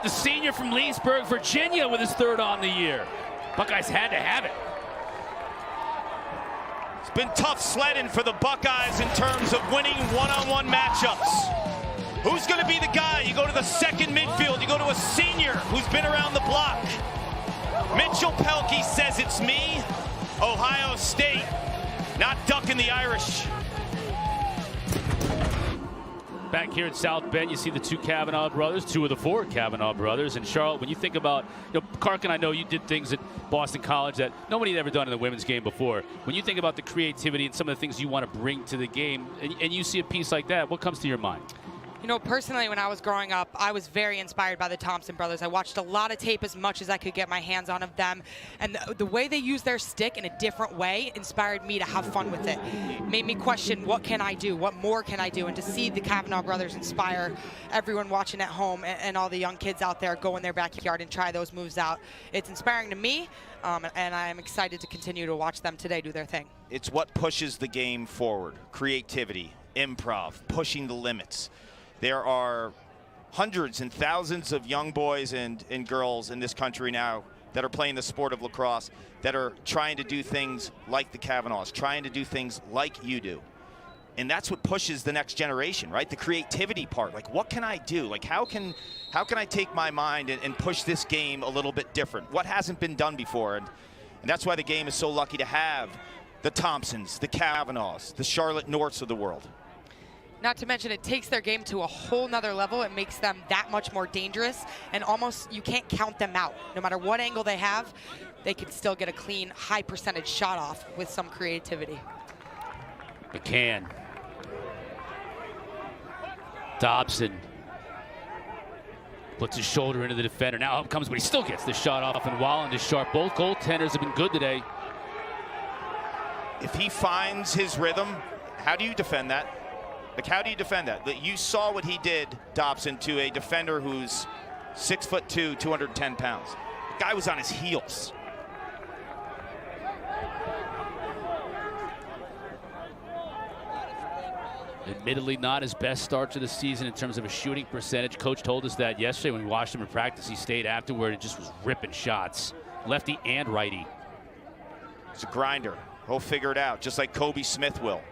[SPEAKER 2] The senior from Leesburg, Virginia, with his third on the year. Buckeyes had to have it.
[SPEAKER 1] It's been tough sledding for the Buckeyes in terms of winning one-on-one matchups. Who's going to be the guy? You go to the second midfield. You go to a senior who's been around the block. Mitchell Pelkey says it's me. Ohio State not ducking the Irish.
[SPEAKER 2] Back here in South Bend, you see the two Kavanaugh brothers, two of the four Kavanaugh brothers. And Charlotte, when you think about, Karkin, I know you did things at Boston College that nobody had ever done in the women's game before. When you think about the creativity and some of the things you want to bring to the game, and you see a piece like that, what comes to your mind?
[SPEAKER 3] You know, personally, when I was growing up, I was very inspired by the Thompson brothers. I watched a lot of tape as much as I could get my hands on of them. And the way they use their stick in a different way inspired me to have fun with it. Made me question, what can I do? What more can I do? And to see the Kavanaugh brothers inspire everyone watching at home and all the young kids out there go in their backyard and try those moves out, it's inspiring to me, and I'm excited to continue to watch them today do their thing.
[SPEAKER 1] It's what pushes the game forward. Creativity, improv, pushing the limits. There are hundreds and thousands of young boys and girls in this country now that are playing the sport of lacrosse that are trying to do things like the Kavanaughs, trying to do things like you do. And that's what pushes the next generation, right? The creativity part. Like, what can I do? Like, how can I take my mind and push this game a little bit different? What hasn't been done before? And that's why the game is so lucky to have the Thompsons, the Kavanaughs, the Charlotte Norths of the world.
[SPEAKER 3] Not to mention, it takes their game to a whole nother level. It makes them that much more dangerous, and almost you can't count them out. No matter what angle they have, they can still get a clean, high percentage shot off with some creativity.
[SPEAKER 2] McCann. Dobson puts his shoulder into the defender. Now up comes, but he still gets the shot off, and Wallen is sharp. Both goaltenders have been good today.
[SPEAKER 1] If he finds his rhythm, how do you defend that? Like, how do you defend that? You saw what he did, Dobson, to a defender who's 6'2", 210 pounds. The guy was on his heels.
[SPEAKER 2] Admittedly, not his best start to the season in terms of a shooting percentage. Coach told us that yesterday when we watched him in practice. He stayed afterward and just was ripping shots, lefty and righty.
[SPEAKER 1] He's a grinder. He'll figure it out, just like Kobe Smith will.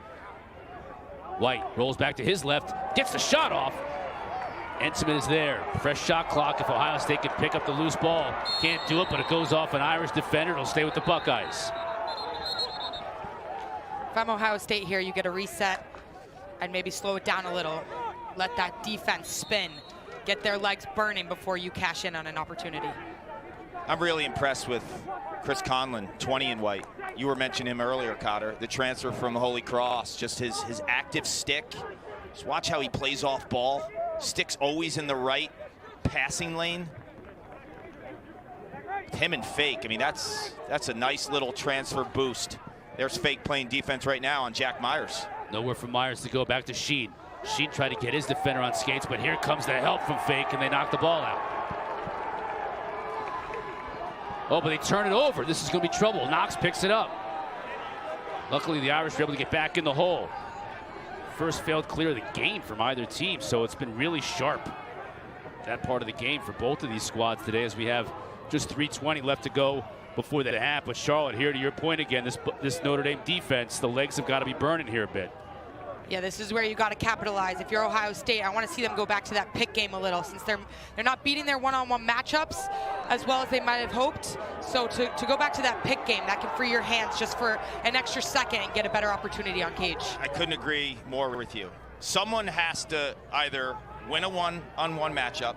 [SPEAKER 2] White rolls back to his left, gets the shot off. Ensign is there. Fresh shot clock if Ohio State can pick up the loose ball. Can't do it, but it goes off an Irish defender. It'll stay with the Buckeyes.
[SPEAKER 3] If I'm Ohio State here, you get a reset and maybe slow it down a little. Let that defense spin. Get their legs burning before you cash in on an opportunity.
[SPEAKER 1] I'm really impressed with Chris Conlon, 20 in white. You were mentioning him earlier, Cotter, the transfer from Holy Cross. Just his active stick. Just watch how he plays off ball. Stick's always in the right passing lane. Him and Fake, I mean, that's a nice little transfer boost. There's Fake playing defense right now on Jack Myers.
[SPEAKER 2] Nowhere for Myers to go. Back to Sheen. Sheen tried to get his defender on skates, but here comes the help from Fake, and they knock the ball out. Oh, but they turn it over. This is going to be trouble. Knox picks it up. Luckily, the Irish were able to get back in the hole. First failed clear of the game from either team, so it's been really sharp, that part of the game for both of these squads today, as we have just 3:20 left to go before that half. But Charlotte, here to your point again, this Notre Dame defense, the legs have got to be burning here a bit.
[SPEAKER 3] Yeah, this is where you got to capitalize. If you're Ohio State, I want to see them go back to that pick game a little, since they're not beating their one-on-one matchups as well as they might have hoped. So to go back to that pick game, that can free your hands just for an extra second and get a better opportunity on Cage.
[SPEAKER 1] I couldn't agree more with you. Someone has to either win a one-on-one matchup,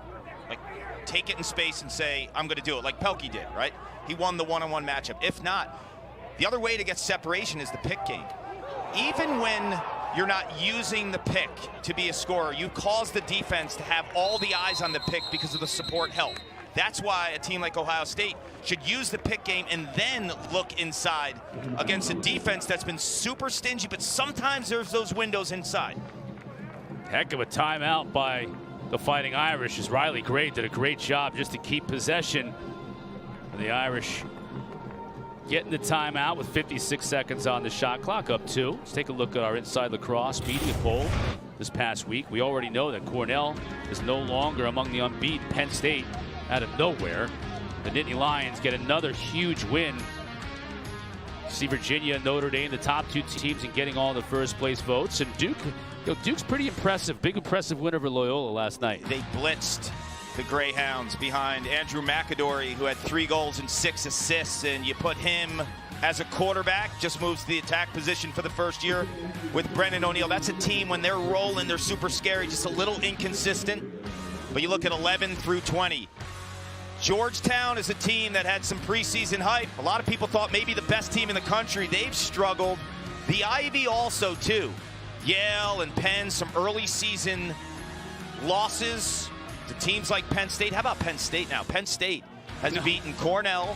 [SPEAKER 1] like take it in space and say, I'm going to do it, like Pelkey did, right? He won the one-on-one matchup. If not, the other way to get separation is the pick game. Even when you're not using the pick to be a scorer, you cause the defense to have all the eyes on the pick because of the support help. That's why a team like Ohio State should use the pick game and then look inside against a defense that's been super stingy, but sometimes there's those windows inside.
[SPEAKER 2] Heck of a timeout by the Fighting Irish, as Riley Gray did a great job just to keep possession. And the Irish getting the timeout with 56 seconds on the shot clock, up 2. Let's take a look at our Inside Lacrosse media poll this past week. We already know that Cornell is no longer among the unbeaten. Penn State out of nowhere. The Nittany Lions get another huge win. See Virginia and Notre Dame, the top 2 teams, in getting all the first place votes. And Duke's pretty impressive. Big impressive win over Loyola last night.
[SPEAKER 1] They blitzed the Greyhounds behind Andrew McAdory, who had 3 goals and 6 assists, and you put him as a quarterback, just moves to the attack position for the first year with Brendan O'Neill. That's a team, when they're rolling, they're super scary, just a little inconsistent. But you look at 11 through 20. Georgetown is a team that had some preseason hype. A lot of people thought maybe the best team in the country. They've struggled. The Ivy also, too. Yale and Penn, some early season losses to teams like Penn State. How about Penn State now? Penn State has beaten Cornell,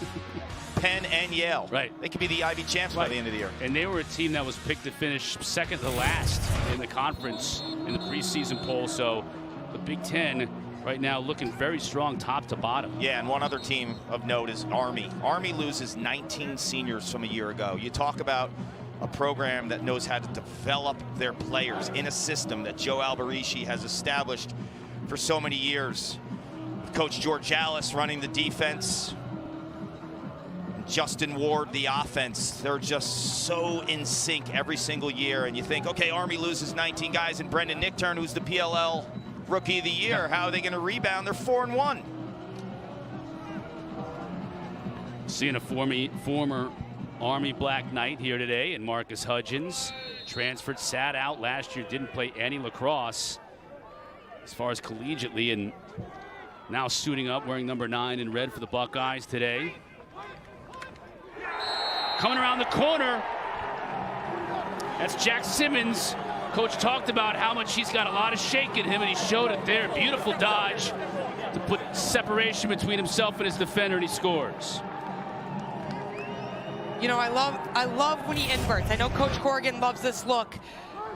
[SPEAKER 1] Penn, and Yale.
[SPEAKER 2] Right.
[SPEAKER 1] They could be the Ivy champs by the end of the year.
[SPEAKER 2] And they were a team that was picked to finish second to last in the conference in the preseason poll. So the Big Ten right now looking very strong top to bottom.
[SPEAKER 1] Yeah, and one other team of note is Army. Army loses 19 seniors from a year ago. You talk about a program that knows how to develop their players in a system that Joe Alberici has established for so many years. Coach George Allis running the defense, Justin Ward the offense. They're just so in sync every single year, and you think, okay, Army loses 19 guys, and Brendan Nichtern, who's the PLL Rookie of the Year, how are they going to rebound? They're 4-1.
[SPEAKER 2] Seeing a former Army Black Knight here today, and Marcus Hudgens, transferred, sat out last year, didn't play any lacrosse as far as collegiately, and now suiting up, wearing number 9 in red for the Buckeyes today. Coming around the corner, that's Jack Simmons. Coach talked about how much he's got a lot of shake in him, and he showed it there. Beautiful dodge to put separation between himself and his defender, and he scores.
[SPEAKER 3] You know, I love when he inverts. I know Coach Corrigan loves this look.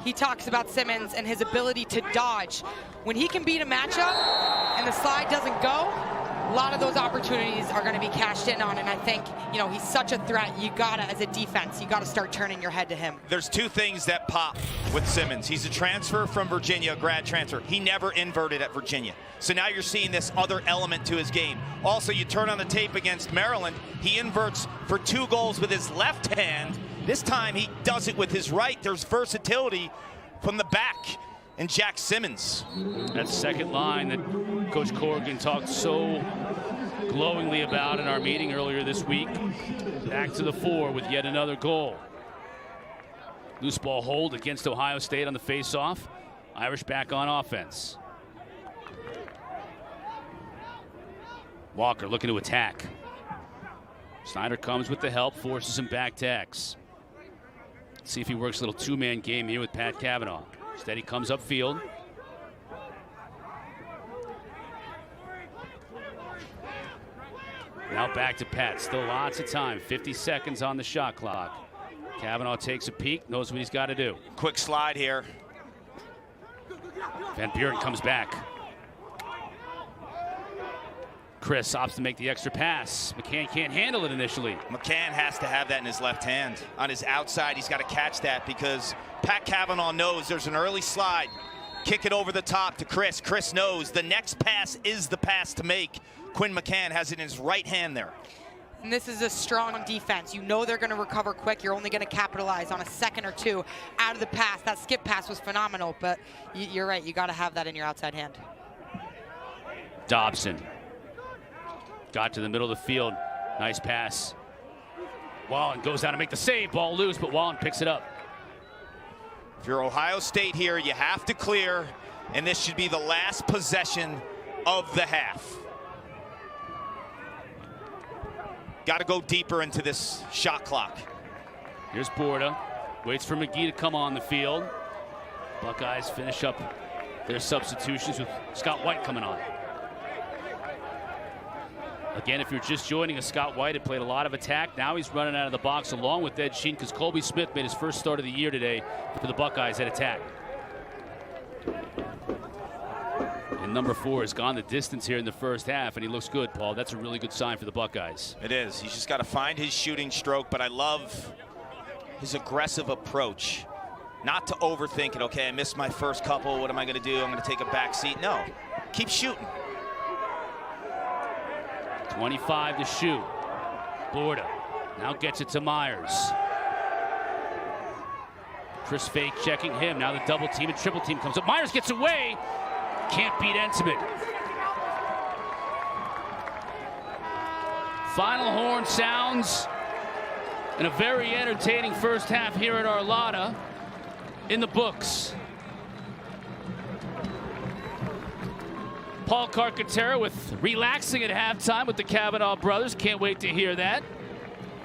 [SPEAKER 3] He talks about Simmons and his ability to dodge. When he can beat a matchup and the slide doesn't go, a lot of those opportunities are going to be cashed in on, and I think, you know, he's such a threat. You gotta, as a defense, you gotta start turning your head to him.
[SPEAKER 1] There's 2 things that pop with Simmons. He's a transfer from Virginia, a grad transfer. He never inverted at Virginia. So now you're seeing this other element to his game. Also, you turn on the tape against Maryland, he inverts for 2 goals with his left hand. This time he does it with his right. There's versatility from the back in Jack Simmons.
[SPEAKER 2] That second line that Coach Corrigan talked so glowingly about in our meeting earlier this week. Back to the fore with yet another goal. Loose ball hold against Ohio State on the face-off. Irish back on offense. Walker looking to attack. Snyder comes with the help, forces him back to X. Let's see if he works a little 2-man game here with Pat Cavanaugh. Steady comes upfield. Now back to Pat. Still lots of time. 50 seconds on the shot clock. Kavanaugh takes a peek, knows what he's got to do.
[SPEAKER 1] Quick slide here.
[SPEAKER 2] Van Buren comes back. Chris opts to make the extra pass. McCann can't handle it initially.
[SPEAKER 1] McCann has to have that in his left hand. On his outside, he's got to catch that because Pat Kavanaugh knows there's an early slide. Kick it over the top to Chris. Chris knows the next pass is the pass to make. Quinn McCann has it in his right hand there.
[SPEAKER 3] And this is a strong defense. You know they're going to recover quick. You're only going to capitalize on a second or two out of the pass. That skip pass was phenomenal, but you're right. You got to have that in your outside hand.
[SPEAKER 2] Dobson got to the middle of the field. Nice pass. Wallen goes down to make the save. Ball loose, but Wallen picks it up.
[SPEAKER 1] If you're Ohio State here, you have to clear, and this should be the last possession of the half. Got to go deeper into this shot clock.
[SPEAKER 2] Here's Borda. Waits for McGee to come on the field. Buckeyes finish up their substitutions with Scott White coming on. Again, if you're just joining us, Scott White had played a lot of attack. Now he's running out of the box along with Ed Sheen because Colby Smith made his first start of the year today for the Buckeyes at attack. And number 4 has gone the distance here in the first half, and he looks good, Paul. That's a really good sign for the Buckeyes.
[SPEAKER 1] It is. He's just got to find his shooting stroke, but I love his aggressive approach. Not to overthink it. Okay, I missed my first couple. What am I going to do? I'm going to take a back seat. No, keep shooting.
[SPEAKER 2] 25 to shoot. Borda now gets it to Myers. Chris Fake checking him. Now the double team and triple team comes up. Myers gets away. Can't beat Entenmann. Final horn sounds. And a very entertaining first half here at Arlotta in the books. Paul Carcaterra with relaxing at halftime with the Kavanaugh brothers. Can't wait to hear that.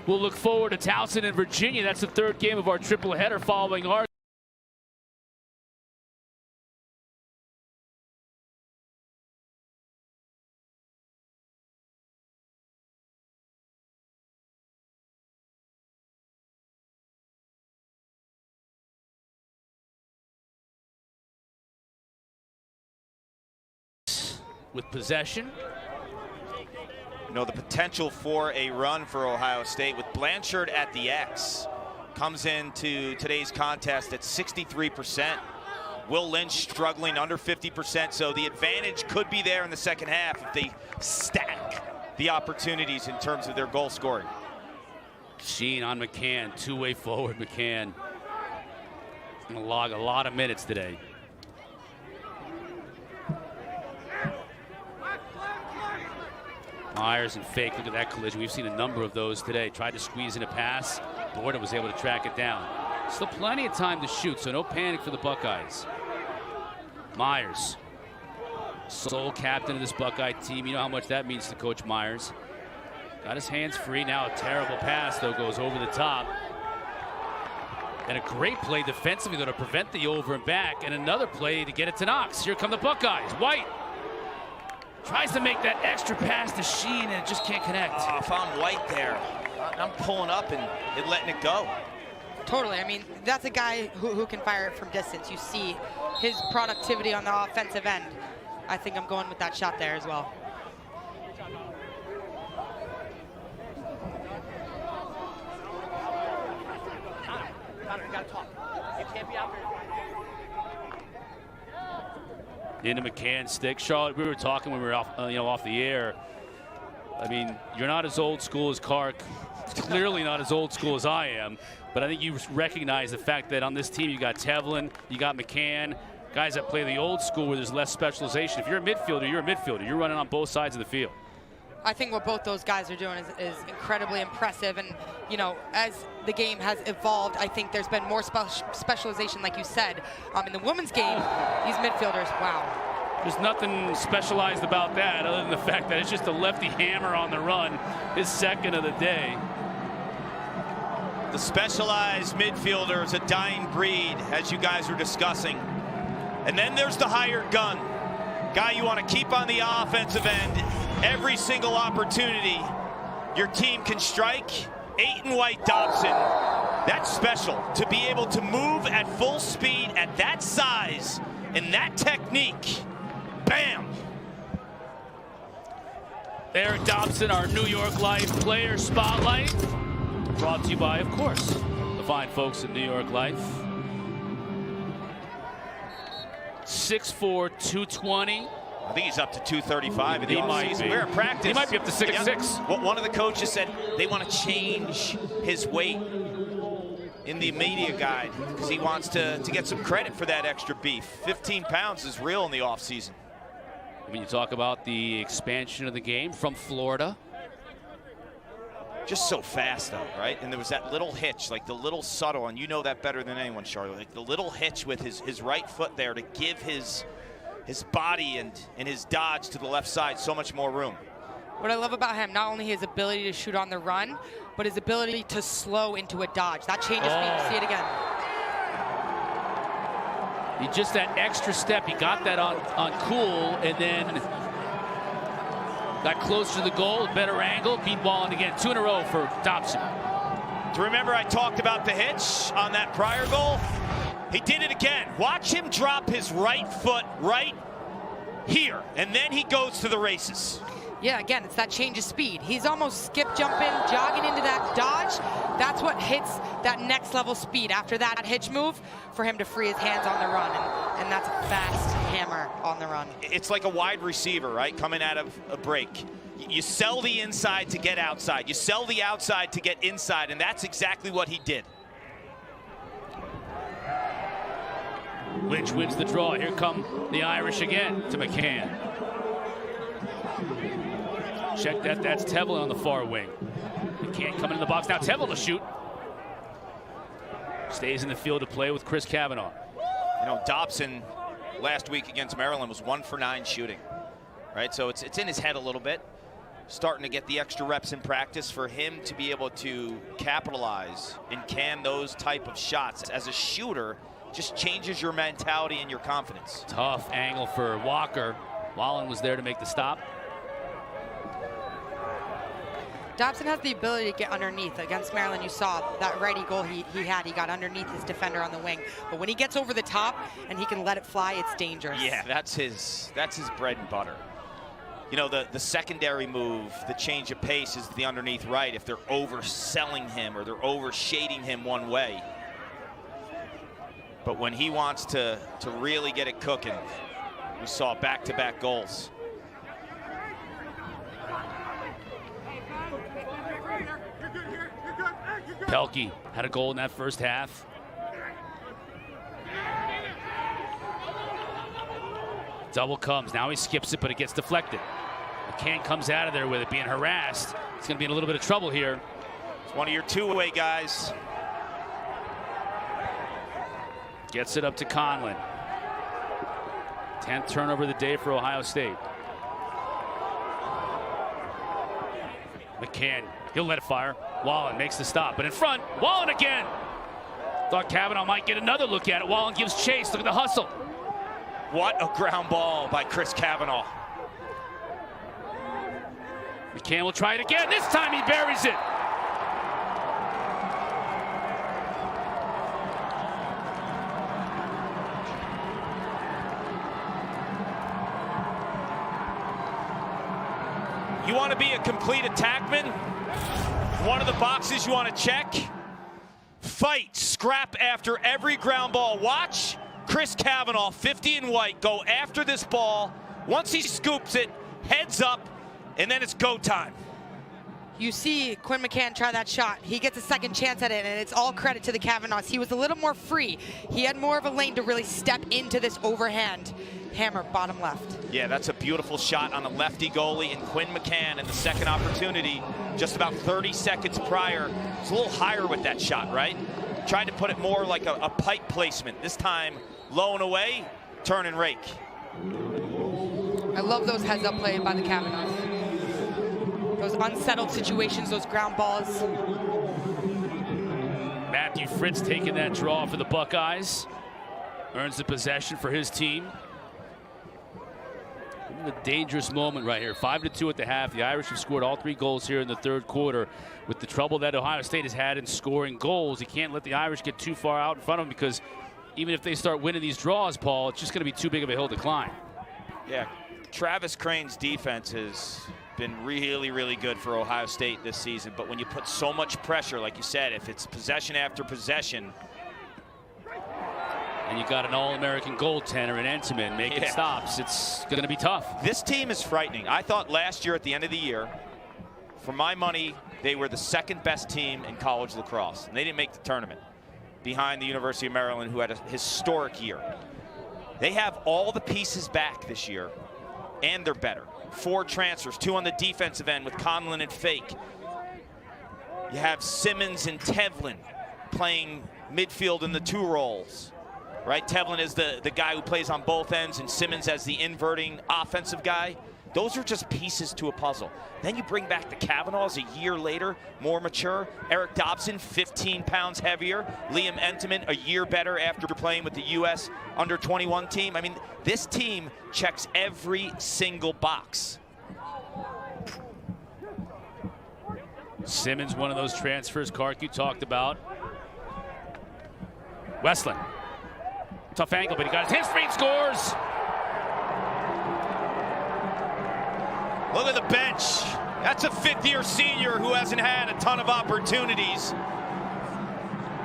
[SPEAKER 2] We'll look forward to Towson and Virginia. That's the third game of our triple header following our with possession.
[SPEAKER 1] You know, the potential for a run for Ohio State with Blanchard at the X comes into today's contest at 63%. Will Lynch struggling under 50%, so the advantage could be there in the second half if they stack the opportunities in terms of their goal scoring.
[SPEAKER 2] Sheen on McCann, two-way forward McCann. Gonna log a lot of minutes today. Myers and Fake, look at that collision. We've seen a number of those today. Tried to squeeze in a pass. Borda was able to track it down. Still plenty of time to shoot, so no panic for the Buckeyes. Myers, sole captain of this Buckeye team. You know how much that means to Coach Myers. Got his hands free. Now a terrible pass, though, goes over the top. And a great play defensively, though, to prevent the over and back. And another play to get it to Knox. Here come the Buckeyes. White tries to make that extra pass to Sheen, and it just can't connect.
[SPEAKER 1] Oh, if I'm White there, I'm pulling up and letting it go.
[SPEAKER 3] Totally. I mean, that's a guy who can fire it from distance. You see his productivity on the offensive end. I think I'm going with that shot there as well.
[SPEAKER 7] Connor, you gotta talk. You can't be out there.
[SPEAKER 2] Into McCann's stick. Charlotte, we were talking when we were off the air. I mean, you're not as old school as Kark. Clearly not as old school as I am. But I think you recognize the fact that on this team you got Tevlin, you got McCann, guys that play the old school where there's less specialization. If you're a midfielder, you're a midfielder. You're running on both sides of the field.
[SPEAKER 3] I think what both those guys are doing is incredibly impressive. And, you know, as the game has evolved, I think there's been more specialization, like you said. In the women's game, these midfielders, wow.
[SPEAKER 2] There's nothing specialized about that other than the fact that it's just a lefty hammer on the run, his second of the day.
[SPEAKER 1] The specialized midfielder is a dying breed, as you guys are discussing. And then there's the hired gun. Guy you want to keep on the offensive end. Every single opportunity your team can strike. Aiton White Dobson That's special, to be able to move at full speed at that size and that technique. Bam!
[SPEAKER 2] Eric Dobson, our New York Life Player Spotlight. Brought to you by, of course, the fine folks at New York Life. 6'4", 220.
[SPEAKER 1] I think he's up to 235 in the offseason.
[SPEAKER 2] Be.
[SPEAKER 1] We're at practice.
[SPEAKER 2] He might be up to 6'6".
[SPEAKER 1] Well, one of the coaches said they want to change his weight in the media guide because he wants to get some credit for that extra beef. 15 pounds is real in the offseason.
[SPEAKER 2] When you talk about the expansion of the game from Florida.
[SPEAKER 1] Just so fast, though, right? And there was that little hitch, like the little subtle, and you know that better than anyone, Charlotte. Like the little hitch with his right foot there to give his body and his dodge to the left side so much more room.
[SPEAKER 3] What I love about him, not only his ability to shoot on the run, but his ability to slow into a dodge. That changes speed. See it again.
[SPEAKER 2] He just that extra step. He got that on cool, and then got closer to the goal, better angle, beat Wallen again. 2 in a row for Dobson.
[SPEAKER 1] Do you remember I talked about the hitch on that prior goal? He did it again. Watch him drop his right foot right here, and then he goes to the races.
[SPEAKER 3] Yeah, again, it's that change of speed. He's almost skip jumping, jogging into that dodge. That's what hits that next level speed. After that hitch move, for him to free his hands on the run, and that's a fast hammer on the run.
[SPEAKER 1] It's like a wide receiver, right, coming out of a break. You sell the inside to get outside. You sell the outside to get inside, and that's exactly what he did.
[SPEAKER 2] Lynch wins the draw. Here come the Irish again to McCann. Check that. That's Tevlin on the far wing. McCann coming in the box now. Tevlin to shoot. Stays in the field to play with Chris Kavanaugh.
[SPEAKER 1] You know, Dobson last week against Maryland was 1 for 9 shooting, right? So it's in his head a little bit. Starting to get the extra reps in practice for him to be able to capitalize and can those type of shots as a shooter. Just changes your mentality and your confidence.
[SPEAKER 2] Tough angle for Walker. Wallen was there to make the stop.
[SPEAKER 3] Dobson has the ability to get underneath. Against Maryland, you saw that righty goal he had. He got underneath his defender on the wing. But when he gets over the top and he can let it fly, it's dangerous.
[SPEAKER 1] Yeah, that's his bread and butter. You know, the secondary move, the change of pace is the underneath right if they're overselling him or they're over shading him one way. But when he wants to really get it cooking, we saw back-to-back goals.
[SPEAKER 2] Pelkey had a goal in that first half. Double comes. Now he skips it, but it gets deflected. McCann comes out of there with it, being harassed. He's going to be in a little bit of trouble here.
[SPEAKER 1] It's one of your two-way guys.
[SPEAKER 2] Gets it up to Conlon. 10th turnover of the day for Ohio State. McCann, he'll let it fire. Wallen makes the stop, but in front, Wallen again. Thought Kavanaugh might get another look at it. Wallen gives chase. Look at the hustle.
[SPEAKER 1] What a ground ball by Chris Kavanaugh.
[SPEAKER 2] McCann will try it again. This time he buries it.
[SPEAKER 1] You want to be a complete attackman? One of the boxes you want to check? Fight, scrap after every ground ball. Watch Chris Kavanaugh, 50 in white, go after this ball. Once he scoops it, heads up, and then it's go time.
[SPEAKER 3] You see Quinn McCann try that shot. He gets a second chance at it, and it's all credit to the Kavanaughs. He was a little more free. He had more of a lane to really step into this overhand hammer, bottom left.
[SPEAKER 1] Yeah, that's a beautiful shot on a lefty goalie, and Quinn McCann in the second opportunity, just about 30 seconds prior. It's a little higher with that shot, right? Tried to put it more like a pipe placement. This time, low and away, turn and rake.
[SPEAKER 3] I love those heads-up plays by the Kavanaughs. Those unsettled situations, those ground balls.
[SPEAKER 2] Matthew Fritz taking that draw for the Buckeyes. Earns the possession for his team. A dangerous moment right here. 5-2 at the half. The Irish have scored all 3 goals here in the third quarter. With the trouble that Ohio State has had in scoring goals, you can't let the Irish get too far out in front of them, because even if they start winning these draws, Paul, it's just going to be too big of a hill to climb.
[SPEAKER 1] Yeah, Travis Crane's defense has been really, really good for Ohio State this season. But when you put so much pressure, like you said, if it's possession after possession,
[SPEAKER 2] and you got an All-American goaltender in Entenmann making stops, it's going to be tough.
[SPEAKER 1] This team is frightening. I thought last year at the end of the year, for my money, they were the second best team in college lacrosse, and they didn't make the tournament, behind the University of Maryland, who had a historic year. They have all the pieces back this year, and they're better. 4 transfers, 2 on the defensive end with Conlon and Fake. You have Simmons and Tevlin playing midfield in the 2 roles. Right, Tevlin is the guy who plays on both ends, and Simmons as the inverting offensive guy. Those are just pieces to a puzzle. Then you bring back the Kavanaughs a year later, more mature. Eric Dobson, 15 pounds heavier. Liam Entenmann, a year better after playing with the U.S. under-21 team. I mean, this team checks every single box.
[SPEAKER 2] Simmons, one of those transfers Clark you talked about. Westland. Tough angle, but he got his hamstring, scores.
[SPEAKER 1] Look at the bench. That's a 5th-year senior who hasn't had a ton of opportunities.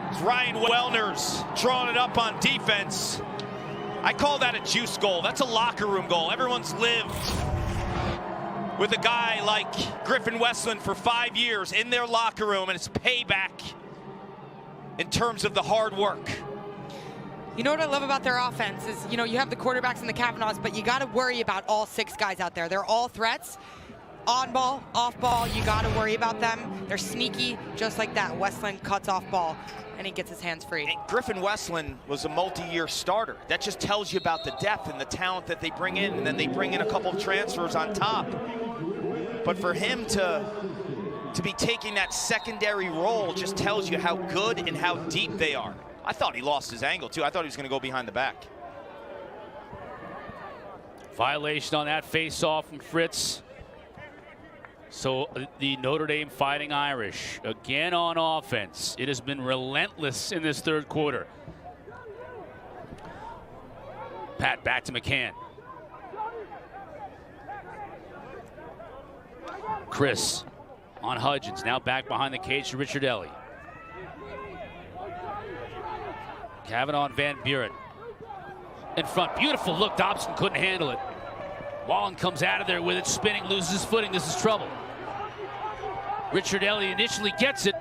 [SPEAKER 1] It's Ryan Wellner's drawing it up on defense. I call that a juice goal. That's a locker room goal. Everyone's lived with a guy like Griffin Westland for 5 years in their locker room, and it's payback in terms of the hard work.
[SPEAKER 3] You know what I love about their offense is, you know, you have the quarterbacks and the Kavanaughs, but you got to worry about all 6 guys out there. They're all threats. On ball, off ball, you got to worry about them. They're sneaky, just like that. Westland cuts off ball, and he gets his hands free.
[SPEAKER 1] And Griffin Westland was a multi-year starter. That just tells you about the depth and the talent that they bring in, and then they bring in a couple of transfers on top. But for him to be taking that secondary role just tells you how good and how deep they are. I thought he lost his angle, too. I thought he was going to go behind the back.
[SPEAKER 2] Violation on that face-off from Fritz. So the Notre Dame Fighting Irish, again on offense. It has been relentless in this third quarter. Pat back to McCann. Chris on Hudgens, now back behind the cage to Richard Ellie. Kavanaugh and Van Buren in front. Beautiful look. Dobson couldn't handle it. Wallen comes out of there with it, spinning, loses his footing. This is trouble. Richard Ellie initially gets it,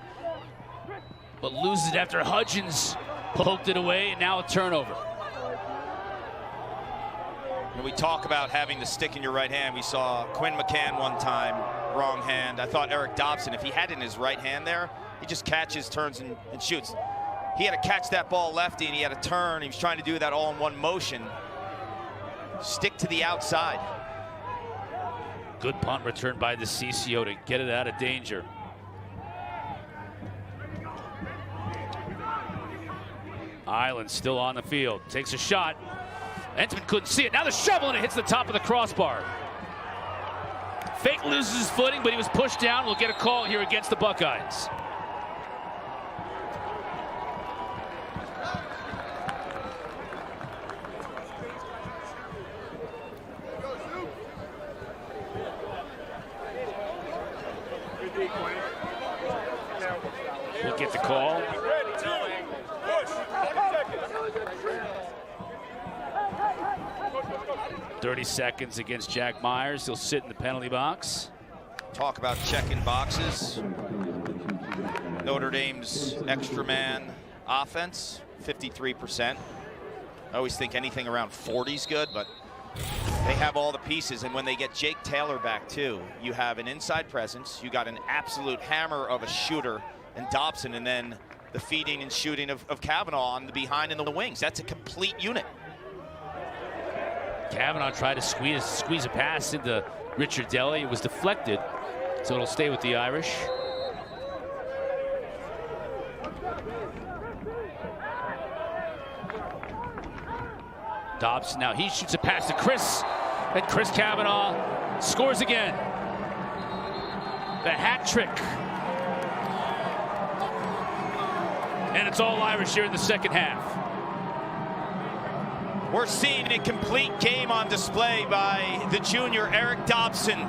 [SPEAKER 2] but loses it after Hudgens poked it away, and now a turnover.
[SPEAKER 1] When we talk about having the stick in your right hand, we saw Quinn McCann one time, wrong hand. I thought Eric Dobson, if he had it in his right hand there, he just catches, turns, and shoots. He had to catch that ball lefty, and he had to turn. He was trying to do that all in one motion. Stick to the outside.
[SPEAKER 2] Good punt return by the CCO to get it out of danger. Island still on the field. Takes a shot. Entenmann couldn't see it. Now the shovel, and it hits the top of the crossbar. Fake loses his footing, but he was pushed down. We'll get a call here against the Buckeyes. We'll get the call. "30 seconds against Jack Myers. He'll sit in the penalty box."
[SPEAKER 1] Talk about checking boxes. Notre Dame's extra man offense, 53%. I always think anything around 40 is good, but they have all the pieces. And when they get Jake Taylor back too, you have an inside presence. You got an absolute hammer of a shooter in Dobson, and then the feeding and shooting of Kavanaugh on the behind and the wings. That's a complete unit.
[SPEAKER 2] Kavanaugh tried to squeeze a pass into Richard Ellie. It was deflected, so it'll stay with the Irish. Dobson now, he shoots a pass to Chris. And Chris Kavanaugh scores again. The hat trick. And it's all Irish here in the second half.
[SPEAKER 1] We're seeing a complete game on display by the junior Eric Dobson.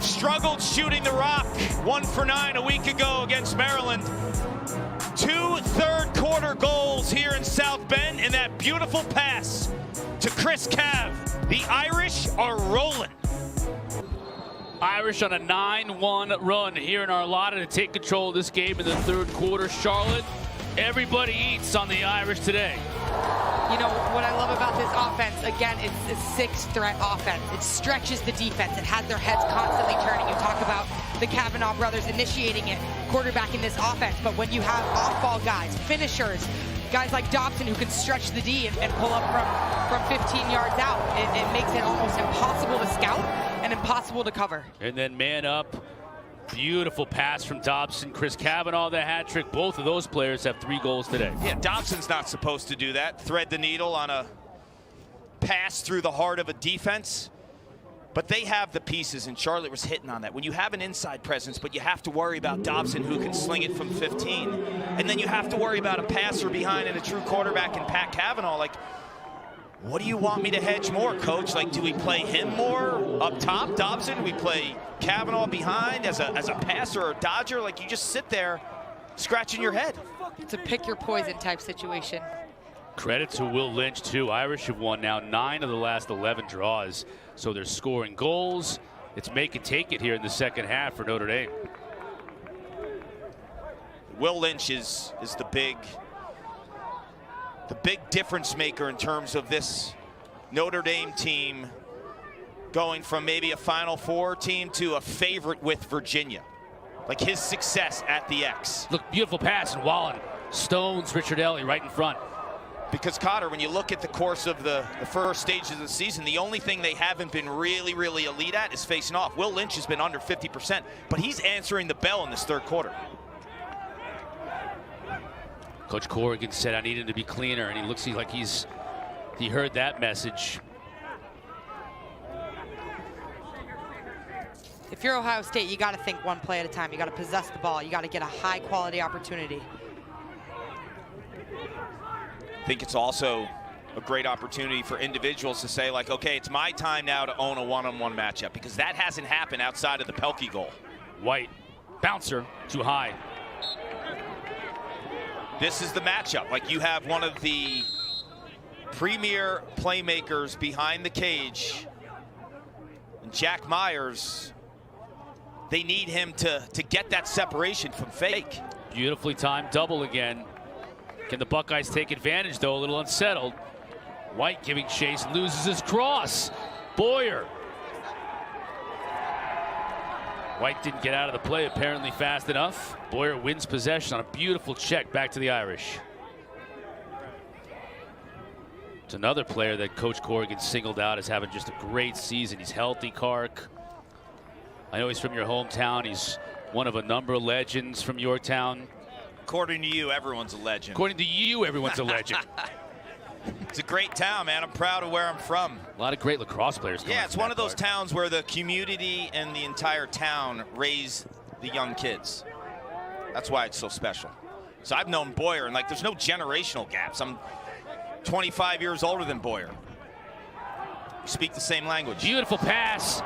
[SPEAKER 1] Struggled shooting the rock, 1 for 9 a week ago against Maryland. 2 third-quarter goals here in South Bend, and that beautiful pass to Chris Cav. The Irish are rolling.
[SPEAKER 2] Irish on a 9-1 run here in Arlotta to take control of this game in the third quarter. Charlotte, everybody eats on the Irish today.
[SPEAKER 3] You know, what I love about this offense, again, it's a 6-threat offense. It stretches the defense. It has their heads constantly turning. You talk about the Kavanaugh brothers initiating it, quarterbacking this offense. But when you have off-ball guys, finishers, guys like Dobson who can stretch the D and pull up from 15 yards out, it makes it almost impossible to scout and impossible to cover.
[SPEAKER 2] And then man up. Beautiful pass from Dobson. Chris Kavanaugh, the hat trick. Both of those players have 3 goals today.
[SPEAKER 1] Yeah, Dobson's not supposed to do that. Thread the needle on a pass through the heart of a defense. But they have the pieces, and Charlotte was hitting on that. When you have an inside presence, but you have to worry about Dobson, who can sling it from 15. And then you have to worry about a passer behind and a true quarterback in Pat Kavanaugh. Like, what do you want me to hedge more, Coach? Like, do we play him more up top, Dobson? Do we play Kavanaugh behind as a passer or dodger? Like, you just sit there scratching your head.
[SPEAKER 3] It's a pick your poison type situation.
[SPEAKER 2] Credit to Will Lynch, too. Irish have won now 9 of the last 11 draws. So they're scoring goals. It's make it take it here in the second half for Notre Dame.
[SPEAKER 1] Will Lynch is the big difference maker in terms of this Notre Dame team going from maybe a Final Four team to a favorite with Virginia. Like his success at the X.
[SPEAKER 2] Look, beautiful pass, and Wallen stones Richard Ellie right in front.
[SPEAKER 1] Because, Cotter, when you look at the course of the first stages of the season, the only thing they haven't been really, really elite at is facing off. Will Lynch has been under 50%, but he's answering the bell in this third quarter.
[SPEAKER 2] Coach Corrigan said I need him to be cleaner, and he looks like he heard that message.
[SPEAKER 3] If you're Ohio State, you got to think one play at a time. You got to possess the ball. You got to get a high-quality opportunity.
[SPEAKER 1] I think it's also a great opportunity for individuals to say, like, okay, it's my time now to own a one-on-one matchup, because that hasn't happened outside of the Pelkey goal.
[SPEAKER 2] White, bouncer, too high.
[SPEAKER 1] This is the matchup. Like, you have one of the premier playmakers behind the cage, and Jack Myers. They need him to get that separation from Fake.
[SPEAKER 2] Beautifully timed double again. Can the Buckeyes take advantage, though? A little unsettled. White giving chase, loses his cross. Boyer. White didn't get out of the play apparently fast enough. Boyer wins possession on a beautiful check back to the Irish. It's another player that Coach Corrigan singled out as having just a great season. He's healthy, Kark. I know he's from your hometown. He's one of a number of legends from Yorktown.
[SPEAKER 1] According to you, everyone's a legend.
[SPEAKER 2] According to you, everyone's a legend.
[SPEAKER 1] It's a great town, man. I'm proud of where I'm from.
[SPEAKER 2] A lot of great lacrosse players.
[SPEAKER 1] Yeah, it's one of those towns where the community and the entire town raise the young kids. That's why it's so special. So I've known Boyer, and like, there's no generational gaps. I'm 25 years older than Boyer. We speak the same language.
[SPEAKER 2] Beautiful pass.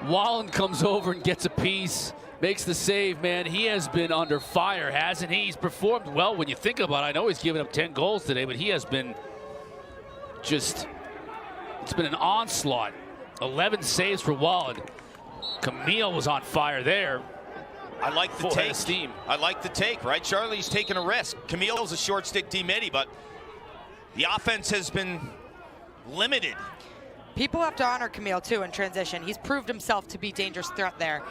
[SPEAKER 2] Wallen comes over and gets a piece. Makes the save, man. He has been under fire, hasn't he? He's performed well when you think about it. I know he's given up 10 goals today, but he has been just, it's been an onslaught. 11 saves for Wallen. Camille was on fire there.
[SPEAKER 1] I like the
[SPEAKER 2] Full head
[SPEAKER 1] take.
[SPEAKER 2] of steam.
[SPEAKER 1] I like the take, right? Charlie's taking a risk. Camille's a short stick D-midi, but the offense has been limited.
[SPEAKER 3] People have to honor Camille, too, in transition. He's proved himself to be a dangerous threat there.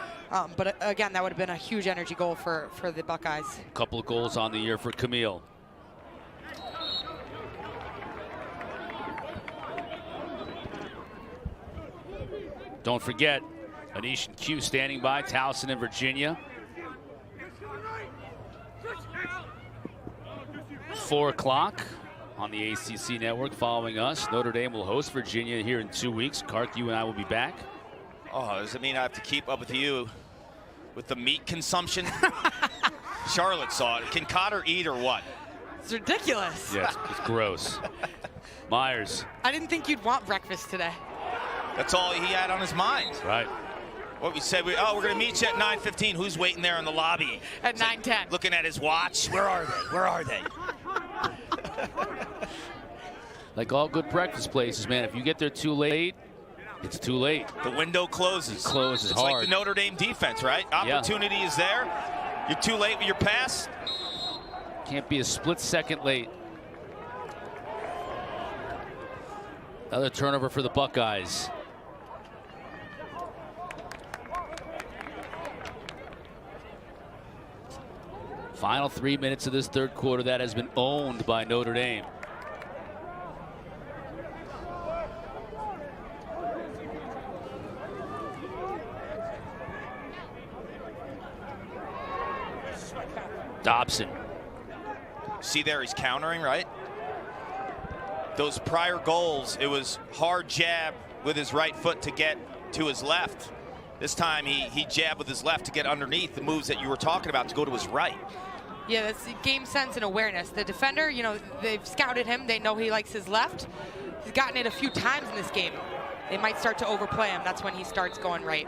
[SPEAKER 3] But, again, that would have been a huge energy goal for the Buckeyes.
[SPEAKER 2] A couple of goals on the year for Camille. Don't forget, Anish and Q standing by, Towson and Virginia. 4 o'clock on the ACC network following us. Notre Dame will host Virginia here in 2 weeks. Kark, you and I will be back.
[SPEAKER 1] Oh, does it mean I have to keep up with you with the meat consumption? Charlotte saw it. Can Cotter eat or what?
[SPEAKER 3] It's ridiculous.
[SPEAKER 2] Yeah, it's gross. Myers.
[SPEAKER 3] I didn't think you'd want breakfast today.
[SPEAKER 1] That's all he had on his mind.
[SPEAKER 2] Right.
[SPEAKER 1] What we said, we're going to meet you at 9:15. Who's waiting there in the lobby?
[SPEAKER 3] At 9:10.
[SPEAKER 1] Looking at his watch. Where are they? Where are they?
[SPEAKER 2] Like all good breakfast places, man, if you get there too late, it's too late.
[SPEAKER 1] The window closes.
[SPEAKER 2] It closes
[SPEAKER 1] it's
[SPEAKER 2] hard.
[SPEAKER 1] Like the Notre Dame defense, right? Opportunity is there. You're too late with your pass.
[SPEAKER 2] Can't be a split second late. Another turnover for the Buckeyes. Final 3 minutes of this third quarter, that has been owned by Notre Dame. Dobson.
[SPEAKER 1] See there, he's countering, right? Those prior goals, it was hard jab with his right foot to get to his left. This time he jabbed with his left to get underneath the moves that you were talking about to go to his right.
[SPEAKER 3] Yeah, that's game sense and awareness. The defender, you know, they've scouted him. They know he likes his left. He's gotten it a few times in this game. They might start to overplay him. That's when he starts going right.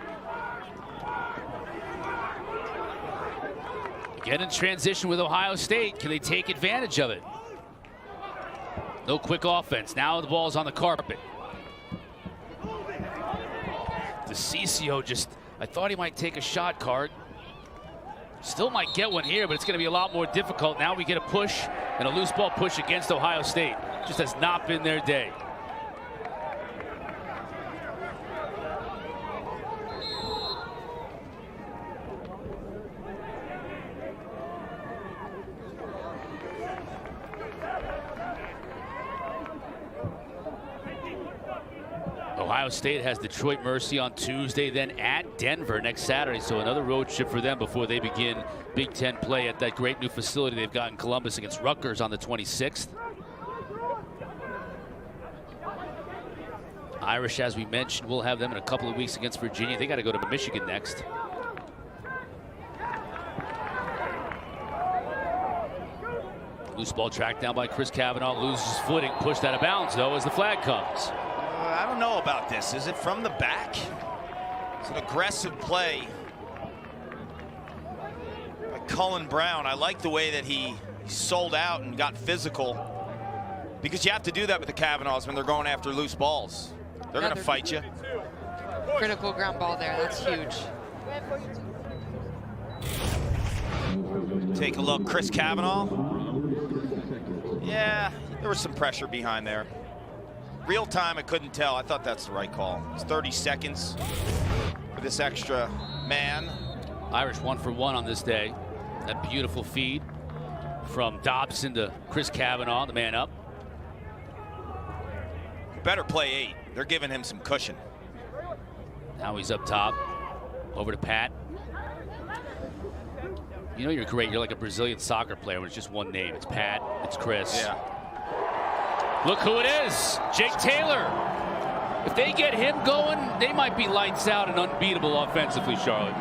[SPEAKER 2] Again in transition with Ohio State. Can they take advantage of it? No quick offense. Now the ball's on the carpet. DeCiccio just, I thought he might take a shot, Card. Still might get one here, but it's going to be a lot more difficult. Now we get a push and a loose ball push against Ohio State. Just has not been their day. Ohio State has Detroit Mercy on Tuesday, then at Denver next Saturday. So another road trip for them before they begin Big Ten play at that great new facility they've got in Columbus against Rutgers on the 26th. Irish, as we mentioned, we'll have them in a couple of weeks against Virginia. They got to go to Michigan next. Loose ball tracked down by Chris Kavanaugh, loses footing, pushed out of bounds though as the flag comes.
[SPEAKER 1] I don't know about this. Is it from the back? It's an aggressive play by Cullen Brown. I like the way that he sold out and got physical, because you have to do that with the Kavanaughs when they're going after loose balls. They're going to fight you.
[SPEAKER 3] Critical ground ball there. That's huge.
[SPEAKER 1] Take a look. Chris Kavanaugh. Yeah, there was some pressure behind there. Real time, I couldn't tell. I thought that's the right call. It's 30 seconds for this extra man.
[SPEAKER 2] Irish 1 for 1 on this day. That beautiful feed from Dobson to Chris Kavanaugh, the man up.
[SPEAKER 1] Better play 8. They're giving him some cushion.
[SPEAKER 2] Now he's up top. Over to Pat. You know you're great. You're like a Brazilian soccer player when it's just one name. It's Pat. It's Chris.
[SPEAKER 1] Yeah.
[SPEAKER 2] Look who it is. Jake Taylor. If they get him going, they might be lights out and unbeatable offensively, Charlotte.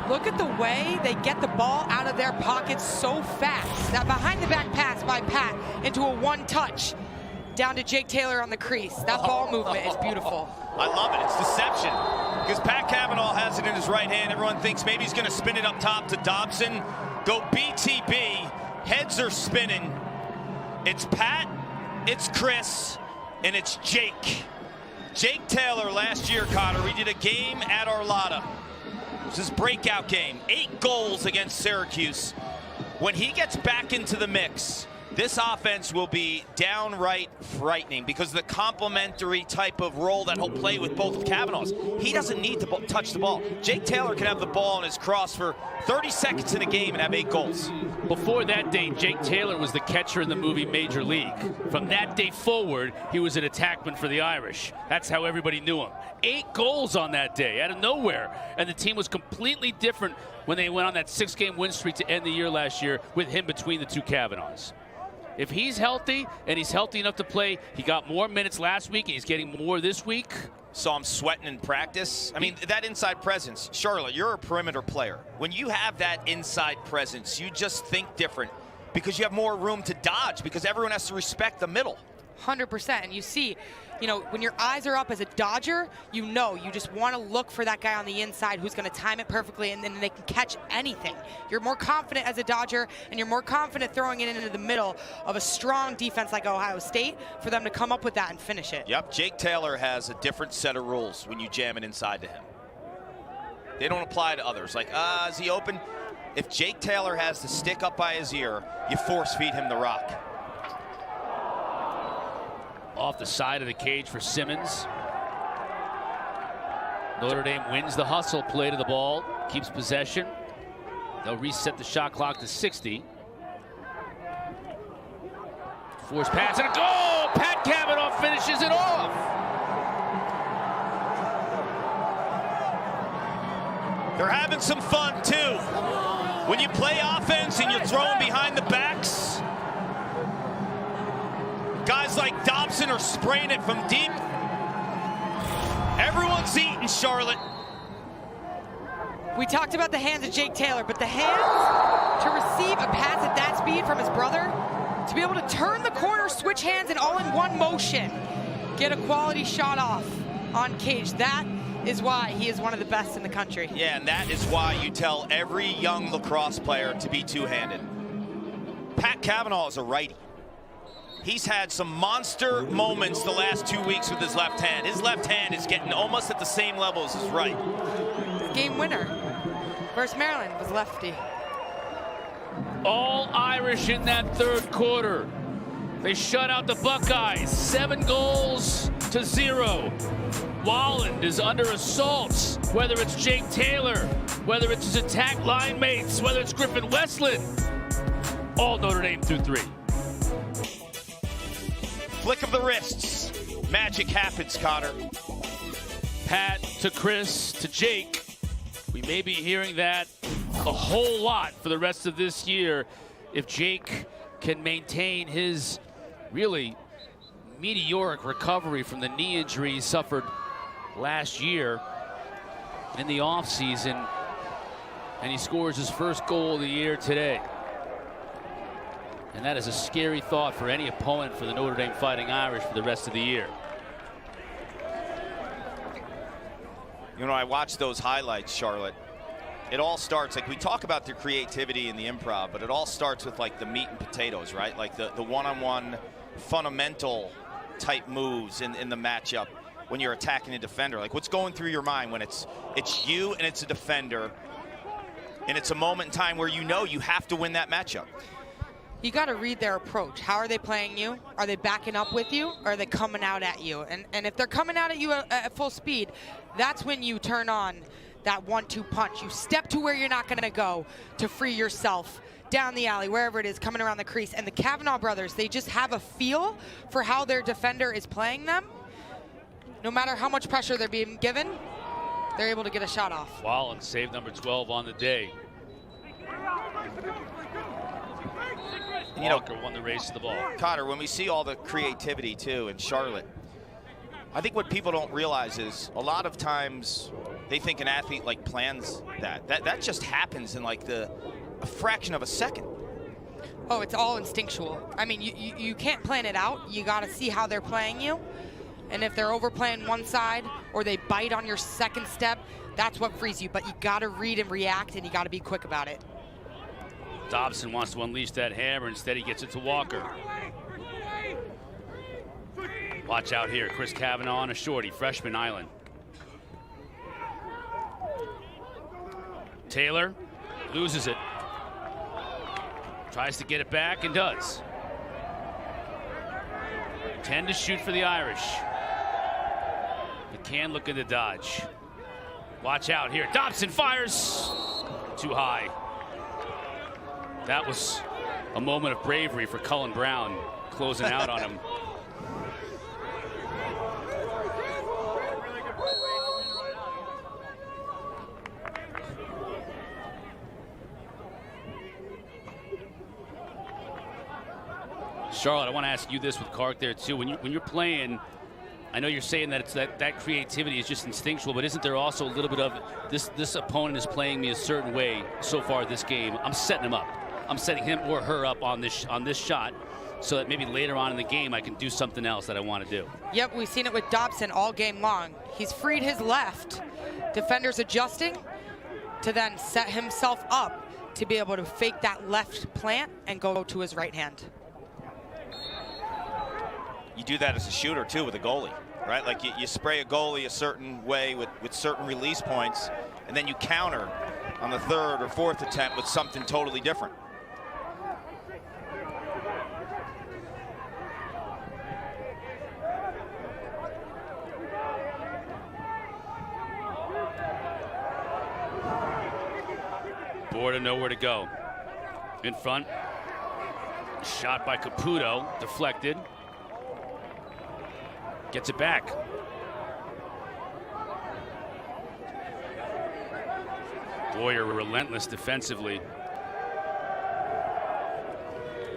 [SPEAKER 3] Look at the way they get the ball out of their pockets so fast. That behind the back pass by Pat into a one touch down to Jake Taylor on the crease. That ball movement is beautiful.
[SPEAKER 1] I love it. It's deception. Because Pat Kavanaugh has it in his right hand. Everyone thinks maybe he's going to spin it up top to Dobson. Go BTB. Heads are spinning. It's Pat, it's Chris, and it's Jake. Jake Taylor last year, Cotter, we did a game at Arlotta. It was his breakout game. 8 goals against Syracuse. When he gets back into the mix, this offense will be downright frightening because of the complementary type of role that he'll play with both of Kavanaugh's. He doesn't need to touch the ball. Jake Taylor can have the ball on his cross for 30 seconds in a game and have 8 goals.
[SPEAKER 2] Before that day, Jake Taylor was the catcher in the movie Major League. From that day forward, he was an attackman for the Irish. That's how everybody knew him. 8 goals on that day, out of nowhere. And the team was completely different when they went on that 6-game win streak to end the year last year with him between the two Kavanaughs. If he's healthy and he's healthy enough to play, he got more minutes last week and he's getting more this week.
[SPEAKER 1] Saw him sweating in practice. I mean, that inside presence. Charlotte, you're a perimeter player. When you have that inside presence, you just think different because you have more room to dodge because everyone has to respect the middle.
[SPEAKER 3] 100%. And you see, you know, when your eyes are up as a Dodger, you know, you just want to look for that guy on the inside who's going to time it perfectly, and then they can catch anything. You're more confident as a Dodger, and you're more confident throwing it into the middle of a strong defense like Ohio State for them to come up with that and finish it.
[SPEAKER 1] Yep, Jake Taylor has a different set of rules when you jam it inside to him. They don't apply to others. Like, is he open? If Jake Taylor has the stick up by his ear, you force feed him the rock.
[SPEAKER 2] Off the side of the cage for Simmons. Notre Dame wins the hustle play to the ball, keeps possession. They'll reset the shot clock to 60. Force pass and a goal! Pat Cavanaugh finishes it off.
[SPEAKER 1] They're having some fun too. When you play offense and you're throwing behind the backs, guys like Dobson are spraying it from deep. Everyone's eating, Charlotte.
[SPEAKER 3] We talked about the hands of Jake Taylor, but the hands to receive a pass at that speed from his brother, to be able to turn the corner, switch hands, and all in one motion, get a quality shot off on cage. That is why he is one of the best in the country.
[SPEAKER 1] Yeah, and that is why you tell every young lacrosse player to be two-handed. Pat Cavanaugh is a righty. He's had some monster moments the last 2 weeks with his left hand. His left hand is getting almost at the same level as his right.
[SPEAKER 3] Game winner versus Maryland was lefty.
[SPEAKER 2] All Irish in that third quarter. They shut out the Buckeyes, 7-0. Walland is under assault, whether it's Jake Taylor, whether it's his attack line mates, whether it's Griffin Westland. All Notre Dame through 3.
[SPEAKER 1] Flick of the wrists. Magic happens, Cotter.
[SPEAKER 2] Pat to Chris to Jake. We may be hearing that a whole lot for the rest of this year if Jake can maintain his really meteoric recovery from the knee injury he suffered last year in the offseason, and he scores his first goal of the year today. And that is a scary thought for any opponent for the Notre Dame Fighting Irish for the rest of the year.
[SPEAKER 1] You know, I watched those highlights, Charlotte. It all starts, like we talk about the creativity and the improv, but it all starts with like the meat and potatoes, right? Like the one-on-one fundamental type moves in the matchup when you're attacking a defender. Like what's going through your mind when it's you and it's a defender, and it's a moment in time where you know you have to win that matchup.
[SPEAKER 3] You got to read their approach. How are they playing you? Are they backing up with you? Or are they coming out at you? And if they're coming out at you at full speed, that's when you turn on that 1-2 punch. You step to where you're not going to go to free yourself down the alley, wherever it is, coming around the crease. And the Cavanaugh brothers, they just have a feel for how their defender is playing them. No matter how much pressure they're being given, they're able to get a shot off.
[SPEAKER 2] Wallen saved number 12 on the day. Walker won the race to the ball.
[SPEAKER 1] Cotter, when we see all the creativity too in Charlotte, I think what people don't realize is a lot of times they think an athlete like plans that just happens in like a fraction of a second.
[SPEAKER 3] Oh, it's all instinctual. I mean, you can't plan it out. You got to see how they're playing you. And if they're overplaying one side or they bite on your second step, that's what frees you. But you got to read and react, and you got to be quick about it.
[SPEAKER 2] Dobson wants to unleash that hammer. Instead, he gets it to Walker. Watch out here. Chris Cavanaugh on a shorty. Freshman Island. Taylor loses it. Tries to get it back and does. 10 to shoot for the Irish. McCann looking to dodge. Watch out here. Dobson fires. Too high. That was a moment of bravery for Cullen Brown, closing out on him. Charlotte, I want to ask you this with Clark there too. When you're playing, I know you're saying that it's that creativity is just instinctual, but isn't there also a little bit of this opponent is playing me a certain way so far this game? I'm setting him up. I'm setting him or her up on this shot, so that maybe later on in the game I can do something else that I want to do.
[SPEAKER 3] Yep, we've seen it with Dobson all game long. He's freed his left. Defenders adjusting to then set himself up to be able to fake that left plant and go to his right hand.
[SPEAKER 1] You do that as a shooter too with a goalie, right? Like you spray a goalie a certain way with certain release points, and then you counter on the third or fourth attempt with something totally different.
[SPEAKER 2] Borda nowhere to go. In front. Shot by Caputo. Deflected. Gets it back. Boyer relentless defensively.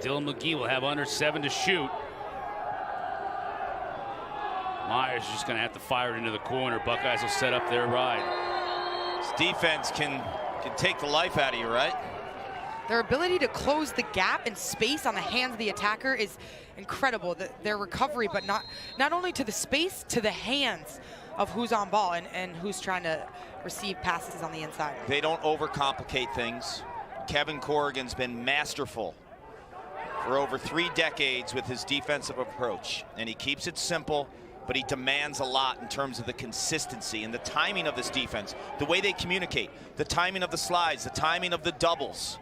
[SPEAKER 2] Dylan McGee will have under 7 to shoot. Myers is just going to have to fire it into the corner. Buckeyes will set up their ride.
[SPEAKER 1] This defense can take the life out of you, right?
[SPEAKER 3] Their ability to close the gap and space on the hands of the attacker is incredible. Their recovery, but not only to the space, to the hands of who's on ball and who's trying to receive passes on the inside.
[SPEAKER 1] They don't overcomplicate things. Kevin Corrigan's been masterful for over 3 decades with his defensive approach, and he keeps it simple, but he demands a lot in terms of the consistency and the timing of this defense, the way they communicate, the timing of the slides, the timing of the doubles.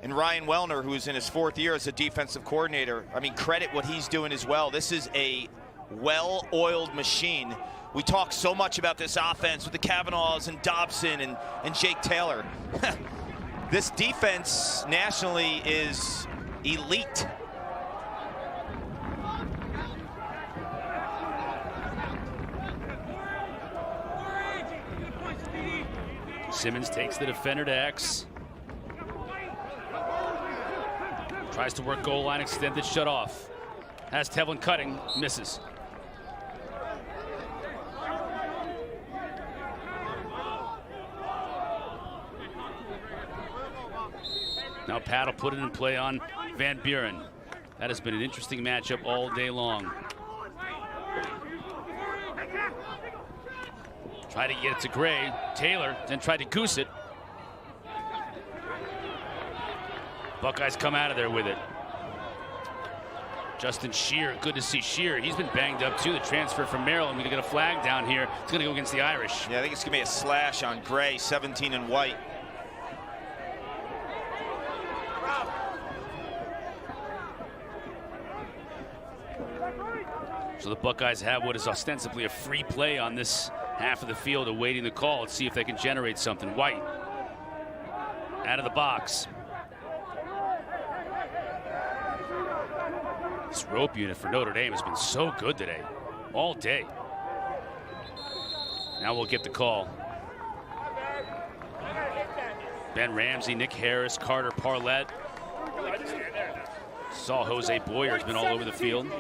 [SPEAKER 1] And Ryan Wellner, who's in his 4th year as a defensive coordinator, I mean, credit what he's doing as well. This is a well-oiled machine. We talk so much about this offense with the Kavanaughs and Dobson and Jake Taylor. This defense nationally is elite.
[SPEAKER 2] Simmons takes the defender to X. Tries to work goal line extended, shut off. Has Tevlin cutting, misses. Now Pat will put it in play on Van Buren. That has been an interesting matchup all day long. Try to get it to Gray. Taylor then tried to goose it. Buckeyes come out of there with it. Justin Shear, good to see Shear. He's been banged up too. The transfer from Maryland. We're gonna get a flag down here. It's gonna go against the Irish.
[SPEAKER 1] Yeah, I think it's gonna be a slash on Gray, 17 and white.
[SPEAKER 2] So the Buckeyes have what is ostensibly a free play on this half of the field, awaiting the call. Let's see if they can generate something. White out of the box. This rope unit for Notre Dame has been so good today, all day. Now we'll get the call. Ben Ramsey, Nick Harris, Carter Parlett. Saw Jose Boyer has been all over the field.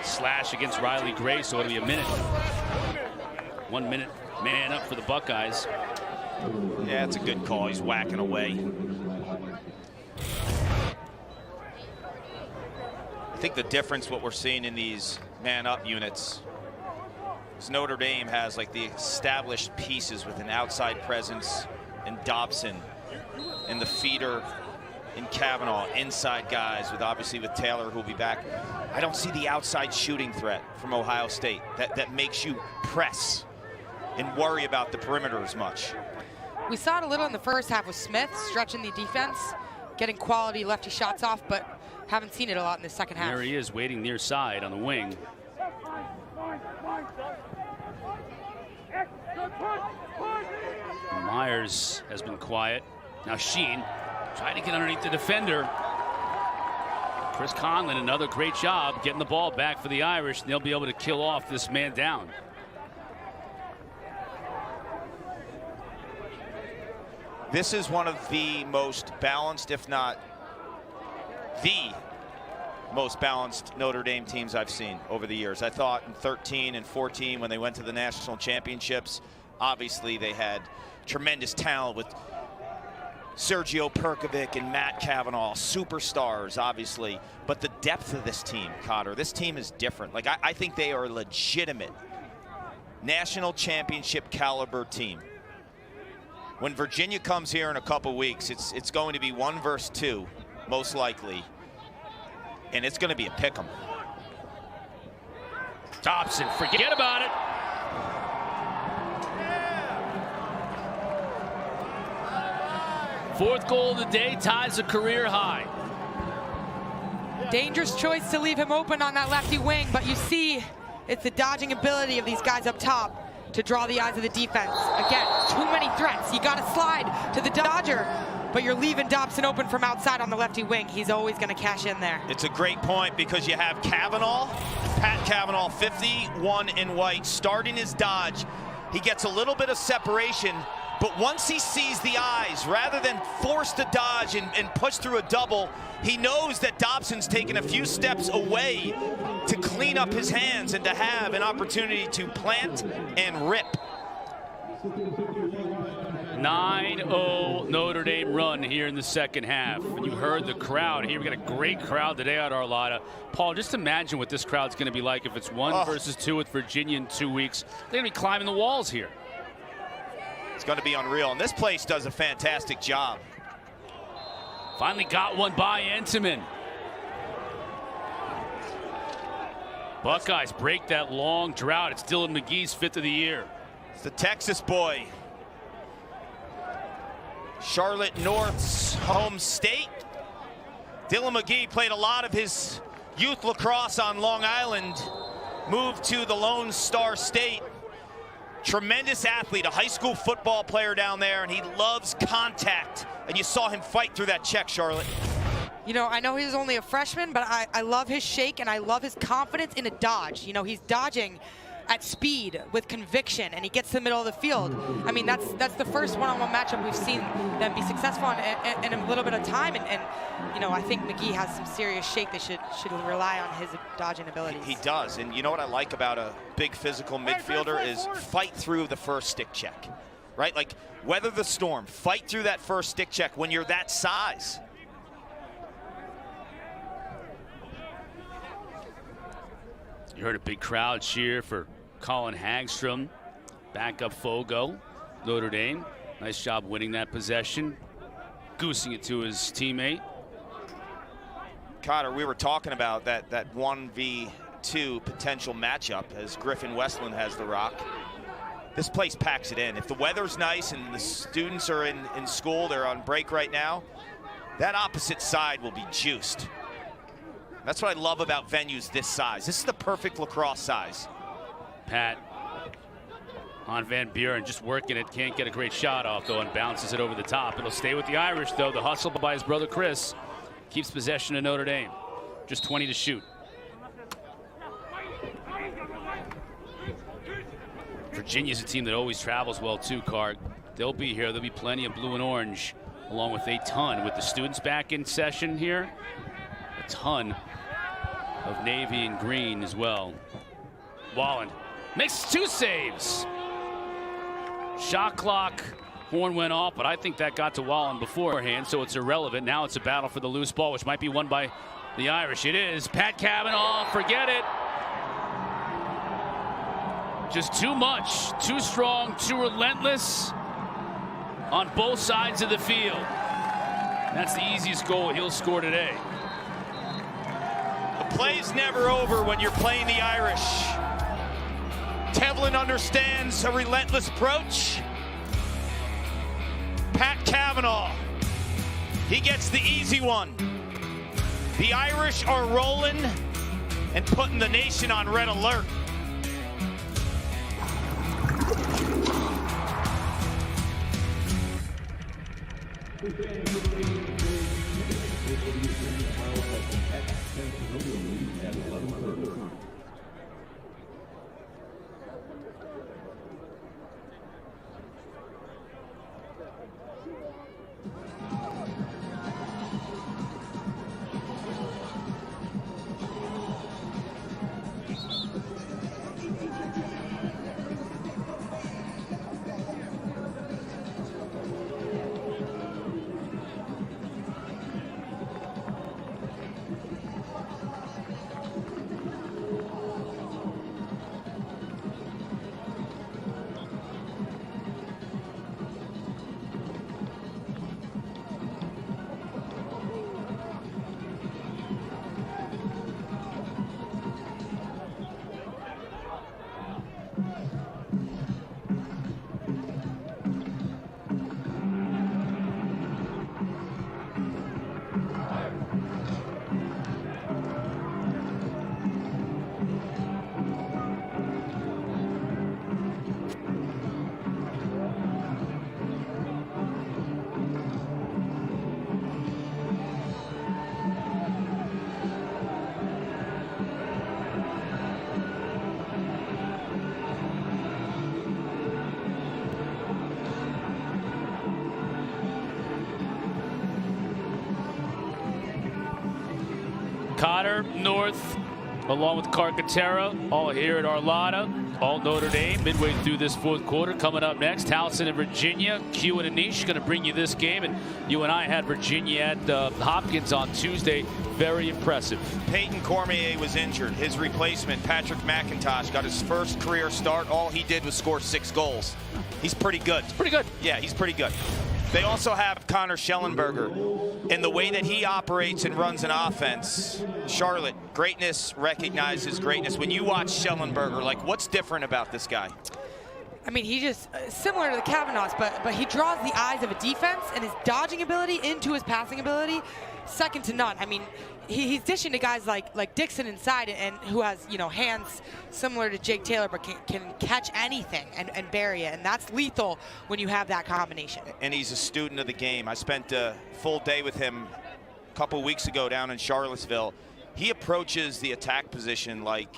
[SPEAKER 2] Slash against Riley Gray, so it'll be a minute. 1 minute man up for the Buckeyes.
[SPEAKER 1] Yeah, it's a good call. He's whacking away. I think the difference what we're seeing in these man-up units is Notre Dame has like the established pieces with an outside presence in Dobson and the feeder in Kavanaugh, inside guys with obviously with Taylor who'll be back. I don't see the outside shooting threat from Ohio State that makes you press and worry about the perimeter as much.
[SPEAKER 3] We saw it a little in the first half with Smith stretching the defense, getting quality lefty shots off, but haven't seen it a lot in the second half.
[SPEAKER 2] There he is waiting near side on the wing. Myers has been quiet. Now Sheen trying to get underneath the defender. Chris Conlon, another great job getting the ball back for the Irish, and they'll be able to kill off this man down.
[SPEAKER 1] This is one of the most balanced, if not the most balanced Notre Dame teams I've seen over the years. I thought in 13 and 14 when they went to the national championships, obviously they had tremendous talent with Sergio Perkovic and Matt Cavanaugh, superstars, obviously. But the depth of this team, Cotter, this team is different. Like, I think they are a legitimate national championship caliber team. When Virginia comes here in a couple weeks, it's going to be 1 versus 2, most likely. And it's going to be a pick 'em.
[SPEAKER 2] Dobson, forget about it. Fourth goal of the day, ties a career high.
[SPEAKER 3] Dangerous choice to leave him open on that lefty wing, but you see it's the dodging ability of these guys up top to draw the eyes of the defense. Again, too many threats. You got to slide to the Dodger, but you're leaving Dobson open from outside on the lefty wing. He's always going to cash in there.
[SPEAKER 1] It's a great point because you have Cavanaugh, Pat Cavanaugh, 51 in white, starting his dodge. He gets a little bit of separation, but once he sees the eyes, rather than force the dodge and push through a double, he knows that Dobson's taken a few steps away to clean up his hands and to have an opportunity to plant and rip.
[SPEAKER 2] 9-0 Notre Dame run here in the second half. And you heard the crowd here. We got a great crowd today at Arlotta. Paul, just imagine what this crowd's going to be like if it's 1 versus 2 with Virginia in 2 weeks. They're going to be climbing the walls here.
[SPEAKER 1] It's going to be unreal. And this place does a fantastic job.
[SPEAKER 2] Finally got one by Entenmann. Buckeyes break that long drought. It's Dylan McGee's 5th of the year.
[SPEAKER 1] It's the Texas boy. Charlotte North's home state. Dylan McGee played a lot of his youth lacrosse on Long Island. Moved to the Lone Star State. Tremendous athlete, a high school football player down there, and he loves contact. And you saw him fight through that check, Charlotte.
[SPEAKER 3] You know, I know he's only a freshman, but I love his shake and I love his confidence in a dodge. You know, he's dodging at speed with conviction, and he gets to the middle of the field. I mean, that's the first one-on-one matchup we've seen them be successful in a little bit of time. And you know, I think McGee has some serious shake. They should rely on his dodging abilities.
[SPEAKER 1] He does, and you know what I like about a big physical midfielder is fight through the first stick check, right? Like, weather the storm, fight through that first stick check when you're that size.
[SPEAKER 2] You heard a big crowd cheer for Colin Hagstrom. Backup Fogo, Notre Dame. Nice job winning that possession. Goosing it to his teammate.
[SPEAKER 1] Cotter, we were talking about that 1v2 potential matchup as Griffin Westland has the rock. This place packs it in. If the weather's nice and the students are in school, they're on break right now, that opposite side will be juiced. That's what I love about venues this size. This is the perfect lacrosse size.
[SPEAKER 2] Pat on Van Buren, just working it. Can't get a great shot off, though, and bounces it over the top. It'll stay with the Irish, though. The hustle by his brother Chris keeps possession of Notre Dame. Just 20 to shoot. Virginia's a team that always travels well, too, Card. They'll be here. There'll be plenty of blue and orange, along with a ton. With the students back in session here, a ton of navy and green as well. Wallen makes 2 saves. Shot clock, horn went off, but I think that got to Wallen beforehand, so it's irrelevant. Now it's a battle for the loose ball, which might be won by the Irish. It is. Pat Cavanaugh, forget it. Just too much, too strong, too relentless on both sides of the field. That's the easiest goal he'll score today.
[SPEAKER 1] The play's never over when you're playing the Irish. Tevlin understands a relentless approach. Pat Cavanaugh, he gets the easy one. The Irish are rolling and putting the nation on red alert.
[SPEAKER 2] Cotter, North, along with Carcaterra, all here at Arlotta, all Notre Dame, midway through this fourth quarter. Coming up next, Towson and Virginia. Q and Anish going to bring you this game, and you and I had Virginia at Hopkins on Tuesday. Very impressive.
[SPEAKER 1] Peyton Cormier was injured. His replacement, Patrick McIntosh, got his first career start. All he did was score 6 goals. He's pretty good.
[SPEAKER 2] Pretty good.
[SPEAKER 1] Yeah, he's pretty good. They also have Connor Schellenberger. And the way that he operates and runs an offense, Charlotte, greatness recognizes greatness. When you watch Schellenberger, like, what's different about this guy?
[SPEAKER 3] I mean, he just, similar to the Kavanaughs, but he draws the eyes of a defense, and his dodging ability into his passing ability, second to none. I mean, he's dishing to guys like Dixon inside, and who has, you know, hands similar to Jake Taylor, but can catch anything and bury it, and that's lethal when you have that combination. And
[SPEAKER 1] he's a student of the game. I spent a full day with him a couple weeks ago down in Charlottesville. He approaches the attack position like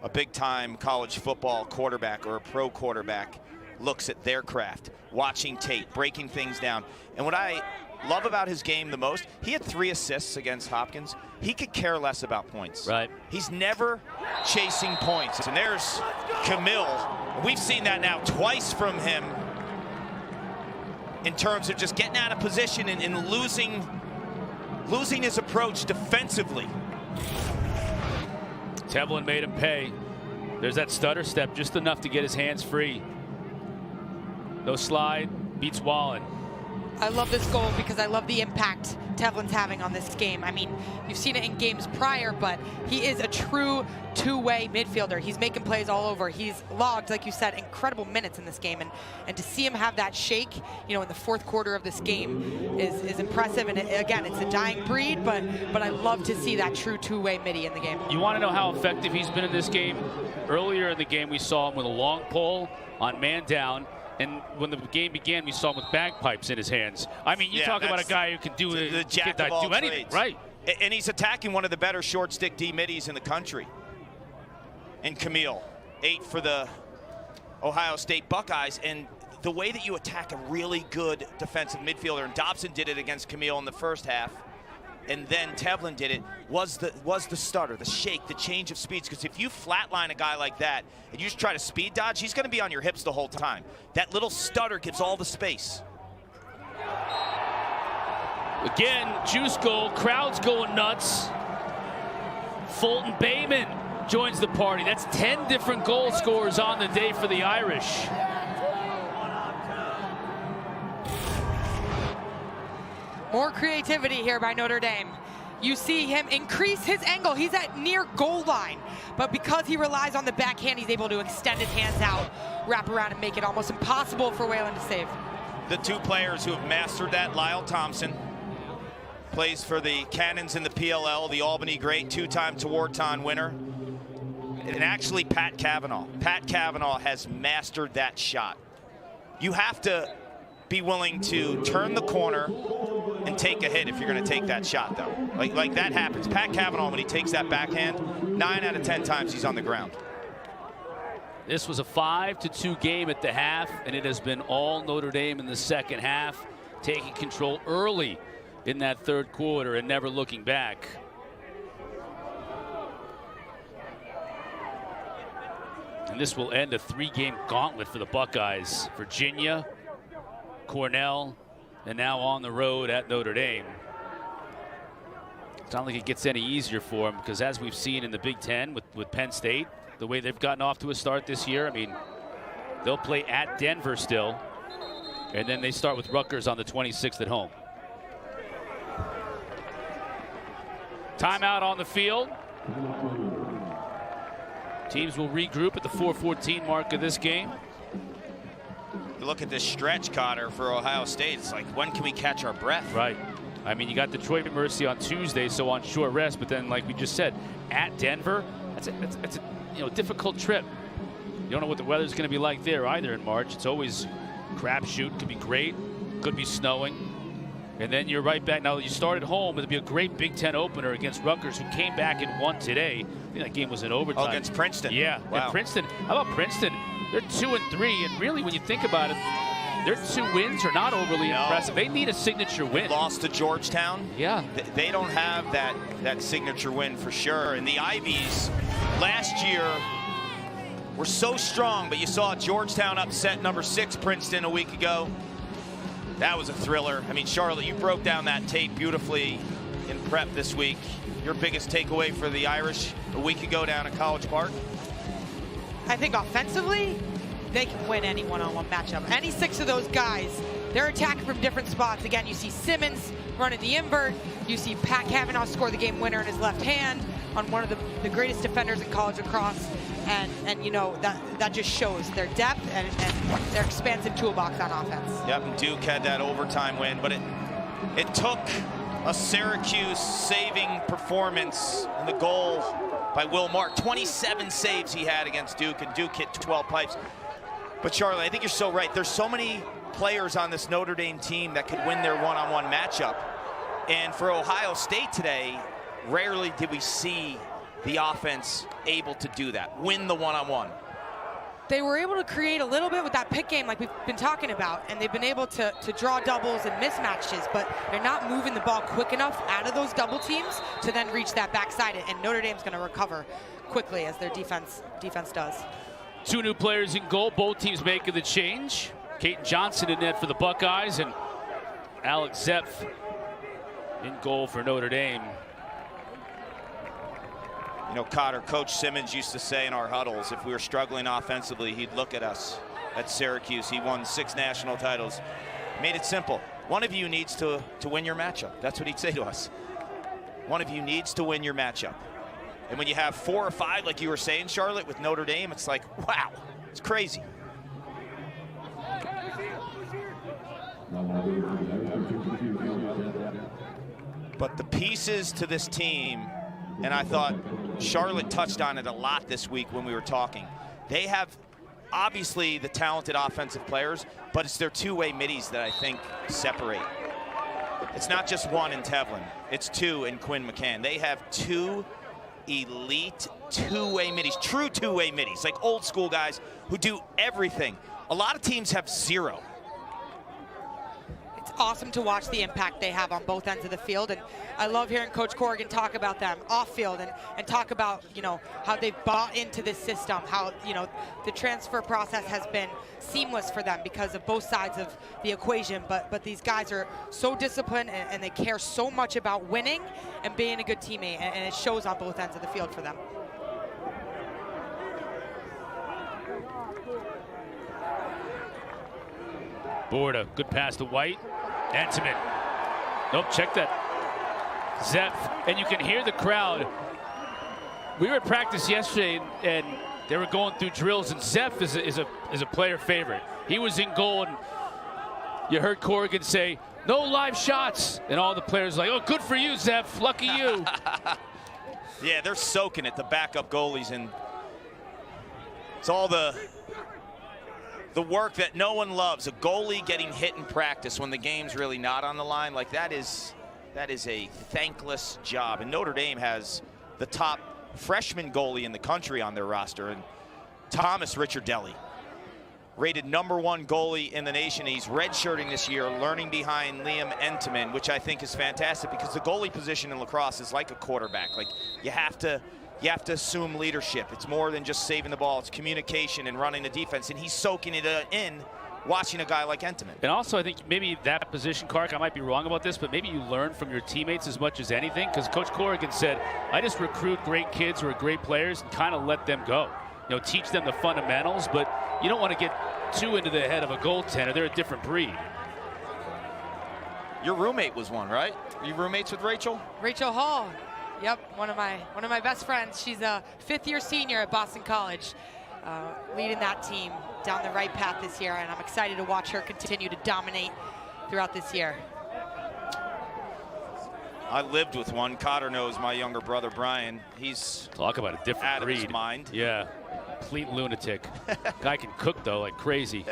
[SPEAKER 1] a big-time college football quarterback or a pro quarterback looks at their craft, watching tape, breaking things down. And what I love about his game the most, he had 3 assists against Hopkins. He could care less about points.
[SPEAKER 2] Right.
[SPEAKER 1] He's never chasing points. And there's Camille. We've seen that now twice from him in terms of just getting out of position and losing his approach defensively.
[SPEAKER 2] Tevlin made him pay. There's that stutter step, just enough to get his hands free. No slide, beats Wallen.
[SPEAKER 3] I love this goal because I love the impact Tevlin's having on this game. I mean, you've seen it in games prior, but he is a true two-way midfielder. He's making plays all over. He's logged, like you said, incredible minutes in this game, and to see him have that shake, you know, in the fourth quarter of this game is impressive. And again, it's a dying breed, but I love to see that true two-way midi in the game.
[SPEAKER 2] You want to know how effective he's been in this game? Earlier in the game, we saw him with a long pole on man down. And when the game began, we saw him with bagpipes in his hands. I mean, you talk about a guy who can do
[SPEAKER 1] the jack of all
[SPEAKER 2] anything,
[SPEAKER 1] trades.
[SPEAKER 2] Right?
[SPEAKER 1] And he's attacking one of the better short stick D middies in the country. And Camille, 8 for the Ohio State Buckeyes. And the way that you attack a really good defensive midfielder, and Dobson did it against Camille in the first half, and then Tevlin did it, was the stutter, the shake, the change of speeds. Because if you flatline a guy like that and you just try to speed dodge, he's going to be on your hips the whole time. That little stutter gives all the space.
[SPEAKER 2] Again, juice goal, crowd's going nuts. Fulton Bayman joins the party. That's 10 different goal scorers on the day for the Irish.
[SPEAKER 3] More creativity here by Notre Dame. You see him increase his angle. He's at near goal line, but because he relies on the backhand, he's able to extend his hands out, wrap around, and make it almost impossible for Whalen to save.
[SPEAKER 1] The 2 players who have mastered that, Lyle Thompson, plays for the Cannons in the PLL, the Albany great, 2-time Tewaaraton winner. And actually Pat Cavanaugh. Pat Cavanaugh has mastered that shot. You have to be willing to turn the corner and take a hit if you're going to take that shot, though. Like that happens. Pat Cavanaugh, when he takes that backhand, 9 out of 10 times he's on the ground.
[SPEAKER 2] This was a 5-2 game at the half, and it has been all Notre Dame in the second half, taking control early in that third quarter and never looking back. And this will end a 3-game gauntlet for the Buckeyes. Virginia, Cornell, and now on the road at Notre Dame. It's not like it gets any easier for them, because as we've seen in the Big Ten with Penn State, the way they've gotten off to a start this year, I mean, they'll play at Denver still, and then they start with Rutgers on the 26th at home. Timeout on the field. Teams will regroup at the 4:14 mark of this game.
[SPEAKER 1] You look at this stretch, Cotter, for Ohio State. It's like, when can we catch our breath?
[SPEAKER 2] Right. I mean, you got Detroit at Mercy on Tuesday, so on short rest. But then, like we just said, at Denver, that's a difficult trip. You don't know what the weather's going to be like there either in March. It's always crapshoot. Could be great. Could be snowing. And then you're right back. Now you start at home. It'll be a great Big Ten opener against Rutgers, who came back and won today. I think that game was in overtime.
[SPEAKER 1] Oh, against Princeton.
[SPEAKER 2] Yeah.
[SPEAKER 1] Wow.
[SPEAKER 2] And Princeton. How about Princeton? They're 2-3, and really, when you think about it, Their 2 wins are not overly impressive. They need a signature win.
[SPEAKER 1] Lost to Georgetown.
[SPEAKER 2] Yeah.
[SPEAKER 1] They don't have that signature win for sure. And the Ivies last year were so strong, but you saw Georgetown upset number 6 Princeton a week ago. That was a thriller. I mean, Charlotte, you broke down that tape beautifully in prep this week. Your biggest takeaway for the Irish a week ago down at College Park?
[SPEAKER 3] I think offensively, they can win any one-on-one matchup. Any 6 of those guys, they're attacking from different spots. Again, you see Simmons running the invert. You see Pat Cavanaugh score the game winner in his left hand on one of the greatest defenders in college lacrosse. And you know, that just shows their depth and their expansive toolbox on offense.
[SPEAKER 1] Yep, and Duke had that overtime win, but it took a Syracuse saving performance in the goal by Will Mark. 27 saves he had against Duke, and Duke hit 12 pipes. But Charlie, I think you're so right. There's so many players on this Notre Dame team that could win their one-on-one matchup. And for Ohio State today, rarely did we see the offense able to do that, win the one-on-one.
[SPEAKER 3] They were able to create a little bit with that pick game like we've been talking about, and they've been able to draw doubles and mismatches, but they're not moving the ball quick enough out of those double teams to then reach that backside, and Notre Dame's going to recover quickly as their defense does.
[SPEAKER 2] 2 new players in goal, both teams making the change. Caden Johnson in net for the Buckeyes, and Alex Zepf in goal for Notre Dame.
[SPEAKER 1] You know, Cotter, Coach Simmons used to say in our huddles, if we were struggling offensively, he'd look at us at Syracuse. He won 6 national titles. Made it simple. One of you needs to win your matchup. That's what he'd say to us. One of you needs to win your matchup. And when you have 4 or 5, like you were saying, Charlotte, with Notre Dame, it's like, wow, it's crazy. But the pieces to this team, and I thought Charlotte touched on it a lot this week when we were talking. They have obviously the talented offensive players, but it's their two-way middies that I think separate. It's not just one in Tevlin, it's 2 in Quinn McCann. They have 2 elite two-way middies, true two-way middies, like old school guys who do everything. A lot of teams have 0.
[SPEAKER 3] Awesome to watch the impact they have on both ends of the field, and I love hearing Coach Corrigan talk about them off field and talk about, you know, how they've bought into this system, how, you know, the transfer process has been seamless for them because of both sides of the equation, but these guys are so disciplined and they care so much about winning and being a good teammate, and it shows on both ends of the field for them.
[SPEAKER 2] Borda, good pass to White. Entenmann. Nope, check that. Zepf, and you can hear the crowd. We were at practice yesterday, and they were going through drills, and Zepf is a player favorite. He was in goal, and you heard Corrigan say, "No live shots," and all the players like, "Oh, good for you, Zepf. Lucky you."
[SPEAKER 1] Yeah, they're soaking it, the backup goalies, and it's all the work that no one loves. A goalie getting hit in practice when the game's really not on the line, like that is a thankless job. And Notre Dame has the top freshman goalie in the country on their roster, and Thomas Ricciardelli, rated #1 goalie in the nation. He's redshirting this year, learning behind Liam Entenmann, which I think is fantastic because the goalie position in lacrosse is like a quarterback. Like you have to assume leadership. It's more than just saving the ball. It's communication and running the defense, and he's soaking it in watching a guy like Entenmann.
[SPEAKER 2] And also, I think maybe that position, Clark, I might be wrong about this, but maybe you learn from your teammates as much as anything, because Coach Corrigan said, I just recruit great kids who are great players and kind of let them go. You know, teach them the fundamentals, but you don't want to get too into the head of a goaltender. They're a different breed.
[SPEAKER 1] Your roommate was one, right? Are you roommates with Rachel?
[SPEAKER 3] Rachel Hall. Yep, one of my best friends. She's a 5th-year senior at Boston College, leading that team down the right path this year, and I'm excited to watch her continue to dominate throughout this year.
[SPEAKER 1] I lived with one. Cotter knows my younger brother Brian. He's
[SPEAKER 2] talk about a different
[SPEAKER 1] out
[SPEAKER 2] breed.
[SPEAKER 1] of his mind.
[SPEAKER 2] Yeah, complete lunatic. Guy can cook though like crazy.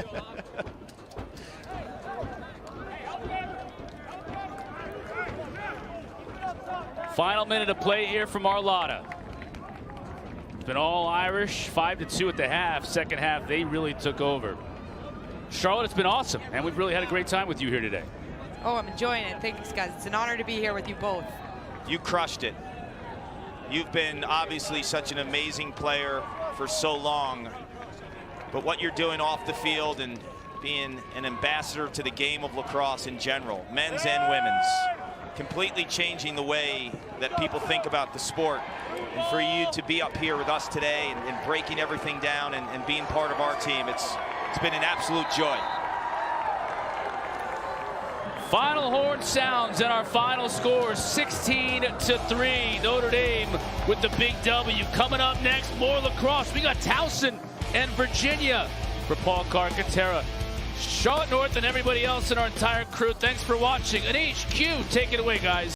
[SPEAKER 2] Final minute of play here from Arlotta. It's been all Irish, 5-2 at the half. Second half, they really took over. Charlotte, it's been awesome, and we've really had a great time with you here today.
[SPEAKER 3] Oh, I'm enjoying it. Thanks, guys. It's an honor to be here with you both.
[SPEAKER 1] You crushed it. You've been obviously such an amazing player for so long, but what you're doing off the field and being an ambassador to the game of lacrosse in general, men's and women's, completely changing the way that people think about the sport. And for you to be up here with us today and breaking everything down and being part of our team, it's been an absolute joy.
[SPEAKER 2] Final horn sounds and our final score 16-3. Notre Dame with the big W. Coming up next, more lacrosse. We got Towson and Virginia. For Paul Carcaterra, Charlotte North, and everybody else in our entire crew, thanks for watching. An HQ, take it away, guys.